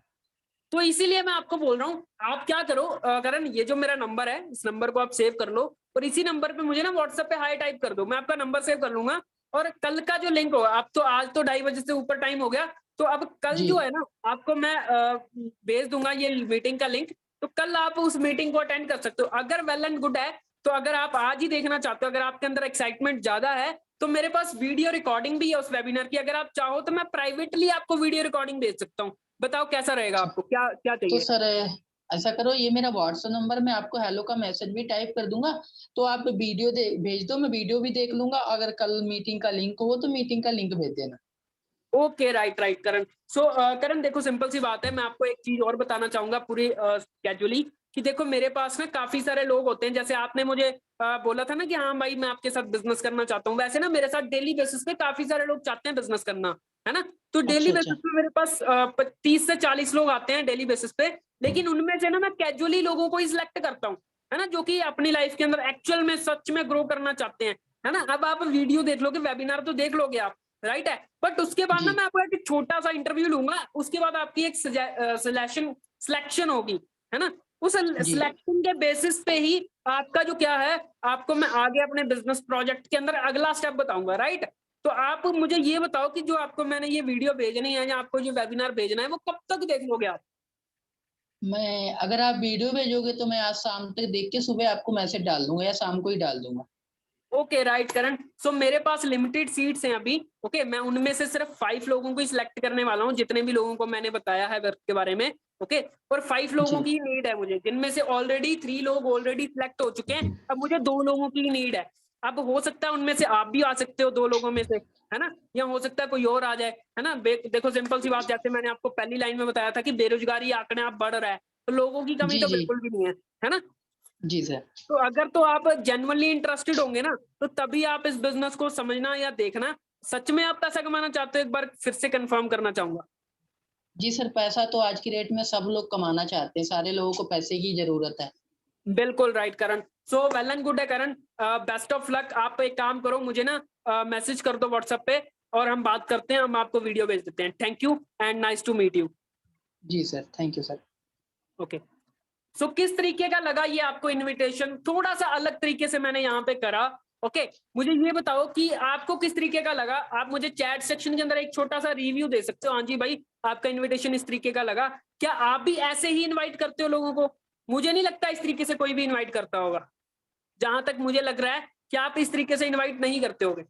तो इसीलिए मैं आपको बोल रहा हूँ, आप क्या करो करण, ये जो मेरा नंबर है इस नंबर को आप सेव कर लो, और इसी नंबर पे मुझे ना व्हाट्सएप पे हाई टाइप कर दो, मैं आपका नंबर सेव कर लूंगा। और कल का जो लिंक होगा, आप तो आज तो 2:30 बजे से ऊपर टाइम हो गया, तो अब कल जी। जो है ना आपको मैं भेज दूंगा ये मीटिंग का लिंक, तो कल आप उस मीटिंग को अटेंड कर सकते हो। अगर वेल एंड गुड है तो अगर आप आज ही देखना चाहते हो, अगर आपके अंदर एक्साइटमेंट ज्यादा है, तो मेरे पास वीडियो रिकॉर्डिंग भी है उस वेबिनार की, अगर आप चाहो तो मैं प्राइवेटली आपको वीडियो रिकॉर्डिंग भेज सकता हूँ। बताओ कैसा रहेगा, आपको क्या क्या तो चाहिए? सर ऐसा करो, ये मेरा व्हाट्सएप नंबर, मैं आपको हेलो का मैसेज भी टाइप कर दूंगा, तो आप वीडियो दे भेज दो, मैं वीडियो भी देख लूंगा। अगर कल मीटिंग का लिंक हो तो मीटिंग का लिंक भेज देना। ओके, राइट राइट करण। सो करण देखो, सिंपल सी बात है, मैं आपको एक चीज और बताना चाहूंगा पूरी कैजुअली, कि देखो मेरे पास ना काफी सारे लोग होते हैं, जैसे आपने मुझे बोला था ना कि हाँ भाई मैं आपके साथ बिजनेस करना चाहता हूँ, वैसे ना मेरे साथ डेली बेसिस पे काफी सारे लोग चाहते हैं बिजनेस करना, है ना? तो डेली अच्छा, अच्छा। बेसिस पे मेरे पास 30 से 40 लोग आते हैं डेली बेसिस पे, लेकिन उनमें से ना मैं कैजुअली लोगों को ही सिलेक्ट करता हूँ, है ना, जो कि अपनी लाइफ के अंदर एक्चुअल में सच में ग्रो करना चाहते हैं, है ना? अब आप वीडियो देख लोगे, वेबिनार तो देख लोगे आप, राइट है, बट उसके बाद ना जी, मैं आपको एक छोटा सा इंटरव्यू लूंगा, उसके बाद आपकी एक सिलेक्शन सिलेक्शन होगी, है ना? उस जी। सिलेक्शन के बेसिस पे ही आपका जो क्या है, आपको मैं आगे अपने बिजनेस प्रोजेक्ट के अंदर अगला स्टेप बताऊंगा, राइट? तो आप मुझे ये बताओ कि जो आपको मैंने ये वीडियो भेजनी है या आपको ये वेबिनार भेजना है, वो कब तक देख लोगे आप? मैं अगर आप वीडियो भेजोगे तो मैं आज शाम तक देख के सुबह आपको मैसेज डाल दूंगा, या शाम को ही डाल दूंगा। ओके, राइट करण। सो मेरे पास लिमिटेड सीट्स हैं अभी, ओके, मैं उनमें से सिर्फ 5 लोगों को ही सिलेक्ट करने वाला हूँ, जितने भी लोगों को मैंने बताया है वर्क के बारे में, ओके, और 5 लोगों जी, की नीड है मुझे, जिनमें से ऑलरेडी 3 लोग ऑलरेडी सिलेक्ट हो चुके हैं, अब मुझे 2 लोगों की नीड है। अब हो सकता है उनमें से आप भी आ सकते हो 2 लोगों में से, है ना, या हो सकता है कोई और आ जाए, है ना? देखो सिंपल सी बात, जैसे मैंने आपको पहली लाइन में बताया था कि बेरोजगारी आंकड़े आप बढ़ रहा है, तो लोगों की कमी जी, तो जी। बिल्कुल भी नहीं है ना? जी सर। तो अगर तो आप जेन्युइनली इंटरेस्टेड होंगे ना, तो तभी आप इस बिजनेस को समझना या देखना। सच में आप पैसा कमाना चाहते हो, एक बार फिर से कंफर्म करना चाहूंगा। जी सर, पैसा तो आज की डेट में सब लोग कमाना चाहते हैं, सारे लोगों को पैसे की ज़रूरत है। बिल्कुल right Karan. So well and good है करण, बेस्ट ऑफ लक। आप एक काम करो, मुझे ना मैसेज कर दो व्हाट्सएप पे, और हम बात करते हैं, हम आपको वीडियो भेज देते हैं। Thank you and nice to meet you. जी sir, thank you sir. Okay. So किस तरीके का लगा ये आपको इनविटेशन? थोड़ा सा अलग तरीके से मैंने यहाँ पे करा, ओके। मुझे ये बताओ कि आपको किस तरीके का लगा। आप मुझे चैट सेक्शन के अंदर एक छोटा सा रिव्यू दे सकते हो, हाँ जी भाई आपका इनविटेशन इस तरीके का लगा। क्या आप भी ऐसे ही इनवाइट करते हो लोगों को? मुझे नहीं लगता इस तरीके से कोई भी इनवाइट करता होगा, जहां तक मुझे लग रहा है कि आप इस तरीके से इनवाइट नहीं करते होगे।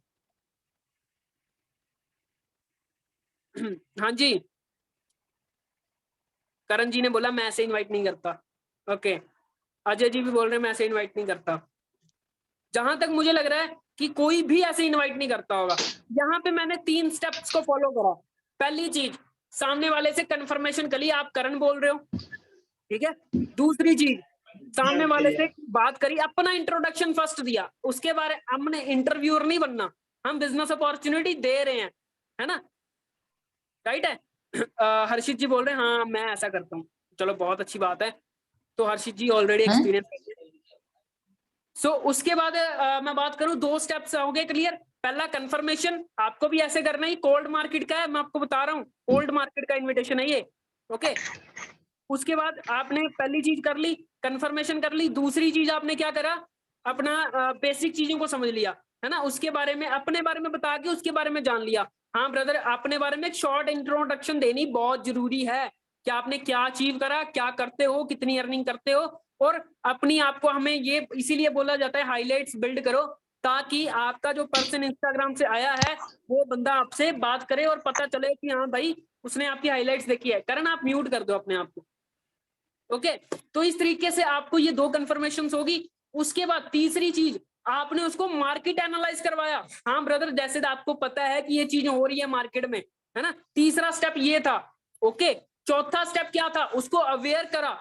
हाँ जी, करण जी ने बोला मैं ऐसे इनवाइट नहीं करता, ओके। अजय जी भी बोल रहे हैं मैं ऐसे इनवाइट नहीं करता। जहां तक मुझे लग रहा है कि कोई भी ऐसे इनवाइट नहीं करता होगा। यहाँ पे मैंने 3 स्टेप्स को फॉलो करा। पहली चीज, सामने वाले से कंफर्मेशन कर ली आप करण बोल रहे हो, ठीक है। दूसरी चीज, सामने वाले से बात करी, अपना इंट्रोडक्शन फर्स्ट दिया, उसके बारे हमने इंटरव्यूअर नहीं बनना, हम बिजनेस अपॉर्चुनिटी दे रहे हैं, है ना, राइट है। हर्षित जी बोल रहे हैं हाँ मैं ऐसा करता हूँ, चलो बहुत अच्छी बात है। तो हर्षित जी ऑलरेडी हैं? एक्सपीरियंस। सो उसके बाद मैं बात करूं, 2 स्टेप्स हो गए क्लियर। पहला कंफर्मेशन, आपको भी ऐसे करना ही, कोल्ड मार्केट का है, मैं आपको बता रहा हूँ, कोल्ड मार्केट का इनविटेशन है ये, ओके। उसके बाद आपने पहली चीज कर ली, कंफर्मेशन कर ली। दूसरी चीज आपने क्या करा, अपना बेसिक चीजों को समझ लिया, है ना, उसके बारे में, अपने बारे में बता के उसके बारे में जान लिया। हाँ ब्रदर, अपने बारे में एक शॉर्ट इंट्रोडक्शन देनी बहुत जरूरी है, कि आपने क्या अचीव करा, क्या करते हो, कितनी अर्निंग करते हो, और अपनी आपको, हमें ये इसीलिए बोला जाता है हाइलाइट्स बिल्ड करो, ताकि आपका जो पर्सन इंस्टाग्राम से आया है वो बंदा आपसे बात करे और पता चले कि हाँ भाई उसने आपकी हाइलाइट्स देखी है। करण आप म्यूट कर दो अपने आप को। ओके, तो इस तरीके से आपको ये 2 कंफर्मेशन होगी। उसके बाद तीसरी चीज, आपने उसको मार्केट एनालाइज करवाया। हाँ ब्रदर, जैसे आपको पता है कि ये चीज हो रही है मार्केट में, है ना। तीसरा स्टेप ये था। ओके, चौथा स्टेप क्या था, उसको अवेयर करा।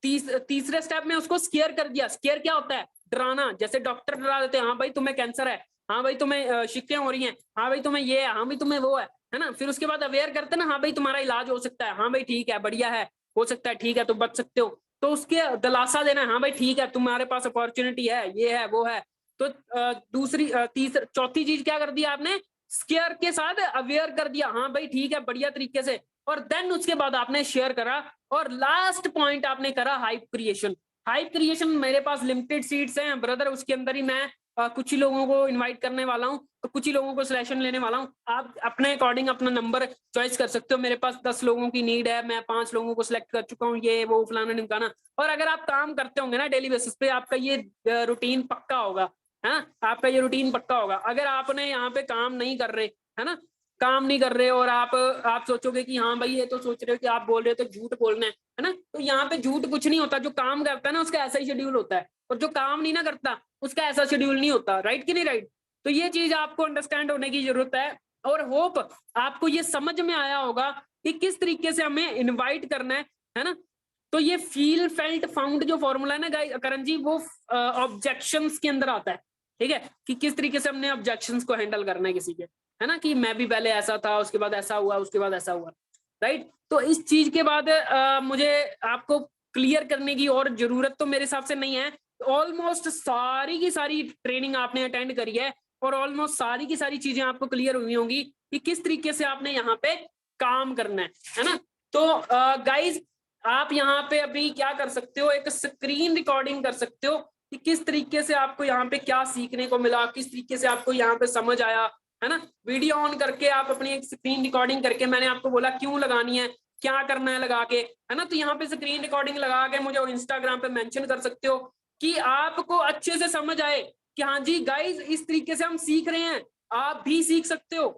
तीसरे स्टेप में उसको स्केयर कर दिया। स्केयर क्या होता है, डराना। जैसे डॉक्टर डरा देते हैं, हाँ भाई तुम्हें कैंसर है, हाँ भाई तुम्हें शिक्कें हो रही हैं, हाँ भाई तुम्हें ये है, हाँ भाई तुम्हें वो है ना। फिर उसके बाद अवेयर करते हैं ना, हाँ भाई तुम्हारा इलाज हो सकता है, हाँ भाई ठीक है, बढ़िया है, हो सकता है, ठीक है, तो बच सकते हो। तो उसके दिलासा देना है, हाँ भाई ठीक है, तुम्हारे पास अपॉर्चुनिटी है, ये है, वो है। तो चौथी चीज क्या कर दिया आपने, स्केयर के साथ अवेयर कर दिया, हाँ भाई ठीक है, बढ़िया तरीके से। और देन उसके बाद आपने शेयर करा। और लास्ट पॉइंट आपने करा हाइप क्रिएशन। हाइप क्रिएशन मेरे पास लिमिटेड सीट्स हैं ब्रदर, उसके अंदर ही मैं कुछ ही लोगों को इनवाइट करने वाला हूँ, तो कुछ ही लोगों को सिलेक्शन लेने वाला हूँ। आप अपने अकॉर्डिंग अपना नंबर चॉइस कर सकते हो। मेरे पास 10 लोगों की नीड है, मैं 5 लोगों को सिलेक्ट कर चुका हूँ, ये वो फलाना ढिमकाना। और अगर आप काम करते होंगे ना डेली बेसिस पे, आपका ये रूटीन पक्का होगा, है ना, आपका ये रूटीन पक्का होगा। अगर आपने यहाँ पे काम नहीं कर रहे, है ना, काम नहीं कर रहे, और आप सोचोगे कि हाँ भाई ये तो सोच रहे हो कि आप बोल रहे हो तो झूठ बोलना है ना, तो यहाँ पे झूठ कुछ नहीं होता। जो काम करता है ना उसका ऐसा ही शेड्यूल होता है, और जो काम नहीं ना करता उसका ऐसा शेड्यूल नहीं होता। राइट कि नहीं राइट? तो ये चीज आपको अंडरस्टैंड होने की जरूरत है। और होप आपको ये समझ में आया होगा कि किस तरीके से हमें इनवाइट करना है ना। तो ये फील फेल्ट फाउंड जो फॉर्मूला है ना गाइस करण जी, वो ऑब्जेक्शंस के अंदर आता है। ठीक है, कि किस तरीके से हमने ऑब्जेक्शंस को हैंडल करना है किसी के, है ना, कि मैं भी पहले ऐसा था, उसके बाद ऐसा हुआ, उसके बाद ऐसा हुआ। राइट, तो इस चीज के बाद मुझे आपको क्लियर करने की और जरूरत तो मेरे हिसाब से नहीं है। ऑलमोस्ट सारी की सारी ट्रेनिंग आपने अटेंड करी है, और ऑलमोस्ट सारी की सारी चीजें आपको क्लियर हुई होंगी कि किस तरीके से आपने यहाँ पे काम करना है ना। तो गाइज आप यहाँ पे अभी क्या कर सकते हो, एक स्क्रीन रिकॉर्डिंग कर सकते हो कि किस तरीके से आपको यहाँ पे क्या सीखने को मिला, किस तरीके से आपको यहाँ पे समझ आया, है ना। वीडियो ऑन करके आप अपनी एक स्क्रीन रिकॉर्डिंग करके, मैंने आपको बोला क्यों लगानी है, क्या करना है लगा के, है ना। तो यहाँ पे स्क्रीन रिकॉर्डिंग लगा के मुझे इंस्टाग्राम पे मेंशन कर सकते हो कि आपको अच्छे से समझ आए कि हाँ जी गाइज इस तरीके से हम सीख रहे हैं, आप भी सीख सकते हो,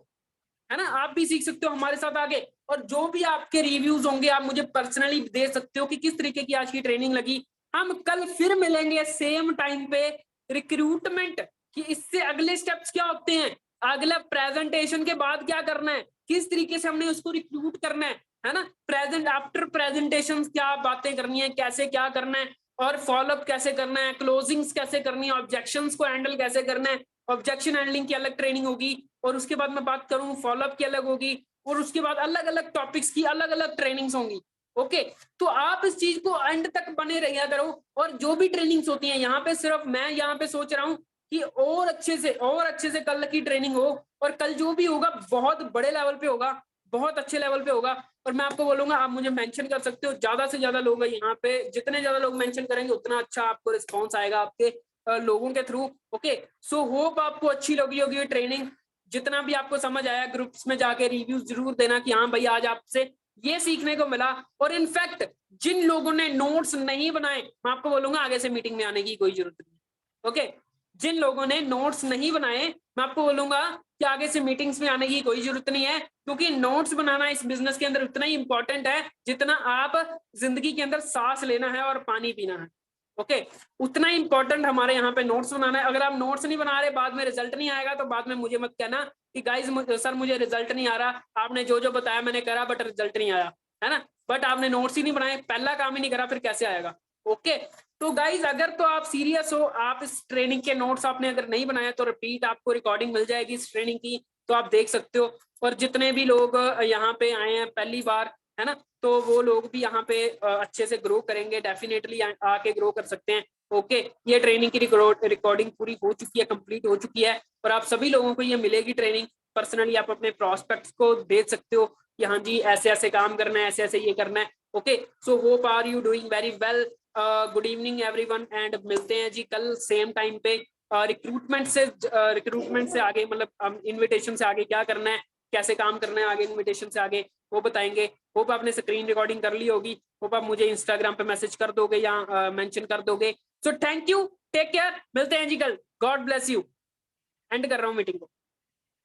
है ना, आप भी सीख सकते हो हमारे साथ आगे। और जो भी आपके रिव्यूज होंगे आप मुझे पर्सनली दे सकते हो कि किस तरीके की आज की ट्रेनिंग लगी। हम कल फिर मिलेंगे सेम टाइम पे, रिक्रूटमेंट कि इससे अगले स्टेप्स क्या होते हैं, अगला प्रेजेंटेशन के बाद क्या करना है, किस तरीके से हमने उसको रिक्रूट करना है ना। प्रेजेंट आफ्टर प्रेजेंटेशन क्या बातें करनी है, कैसे क्या करना है, और फॉलोअप कैसे करना है, क्लोजिंग्स कैसे करनी है, ऑब्जेक्शंस को हैंडल कैसे करना है। ऑब्जेक्शन हैंडलिंग की अलग ट्रेनिंग होगी, और उसके बाद मैं बात करूं फॉलोअप की अलग होगी, और उसके बाद अलग अलग टॉपिक्स की अलग अलग ट्रेनिंग्स होंगी। ओके, तो आप इस चीज को एंड तक बने रहिया करो। और जो भी ट्रेनिंग्स होती हैं यहाँ पे, सिर्फ मैं यहाँ पे सोच रहा हूँ कि और अच्छे से कल की ट्रेनिंग हो, और कल जो भी होगा बहुत बड़े लेवल पे होगा, बहुत अच्छे लेवल पे होगा। और मैं आपको बोलूंगा आप मुझे मेंशन कर सकते हो, ज्यादा से ज्यादा लोग यहाँ पे, जितने ज्यादा लोग मेंशन करेंगे उतना अच्छा आपको रिस्पॉन्स आएगा आपके लोगों के थ्रू। ओके, सो होप आपको अच्छी लगी होगी ये ट्रेनिंग। जितना भी आपको समझ आया ग्रुप्स में जाके रिव्यूज जरूर देना कि हाँ भाई आज आपसे ये सीखने को मिला। और इनफैक्ट जिन लोगों ने नोट्स नहीं बनाए, मैं आपको बोलूंगा आगे से मीटिंग में आने की कोई जरूरत नहीं। ओके, जिन लोगों ने नोट्स नहीं बनाए, मैं आपको बोलूंगा कि आगे से मीटिंग्स में आने की कोई जरूरत नहीं है, क्योंकि नोट्स बनाना इस बिजनेस के अंदर उतना ही इंपॉर्टेंट है जितना आप जिंदगी के अंदर सांस लेना है और पानी पीना है। ओके, उतना ही इंपॉर्टेंट हमारे यहाँ पे नोट्स बनाना है। अगर आप नोट्स नहीं बना रहे, बाद में रिजल्ट नहीं आएगा, तो बाद में मुझे मत कहना कि गाइज सर मुझे रिजल्ट नहीं आ रहा, आपने जो जो बताया मैंने करा बट रिजल्ट नहीं आया, है ना। बट आपने नोट्स ही नहीं बनाए, पहला काम ही नहीं करा, फिर कैसे आएगा। ओके, तो गाइज अगर तो आप सीरियस हो, आप इस ट्रेनिंग के नोट्स आपने अगर नहीं बनाया तो रिपीट आपको रिकॉर्डिंग मिल जाएगी इस ट्रेनिंग की, तो आप देख सकते हो। और जितने भी लोग यहाँ पे आए हैं पहली बार, है ना, तो वो लोग भी यहाँ पे अच्छे से ग्रो करेंगे, डेफिनेटली आके ग्रो कर सकते हैं। ओके, ये ट्रेनिंग की रिकॉर्डिंग पूरी हो चुकी है, कंप्लीट हो चुकी है, और आप सभी लोगों को ये मिलेगी ट्रेनिंग। पर्सनली आप अपने प्रोस्पेक्ट्स को दे सकते हो कि हाँ जी ऐसे ऐसे काम करना है, ऐसे ऐसे ये करना है। Okay, so hope are you doing very well. Good evening everyone, and मिलते हैं जी कल सेम टाइम पे। रिक्रूटमेंट से आगे, मतलब इनविटेशन से आगे क्या करना है, कैसे काम करना है आगे इनविटेशन से आगे, वो बताएंगे। होप आपने स्क्रीन रिकॉर्डिंग कर ली होगी, होप आप मुझे इंस्टाग्राम पे मैसेज कर दोगे या मेंशन कर दोगे। So thank you, take care, मिलते हैं जी कल, गॉड ब्लेस यू। एंड कर रहा हूँ मीटिंग को।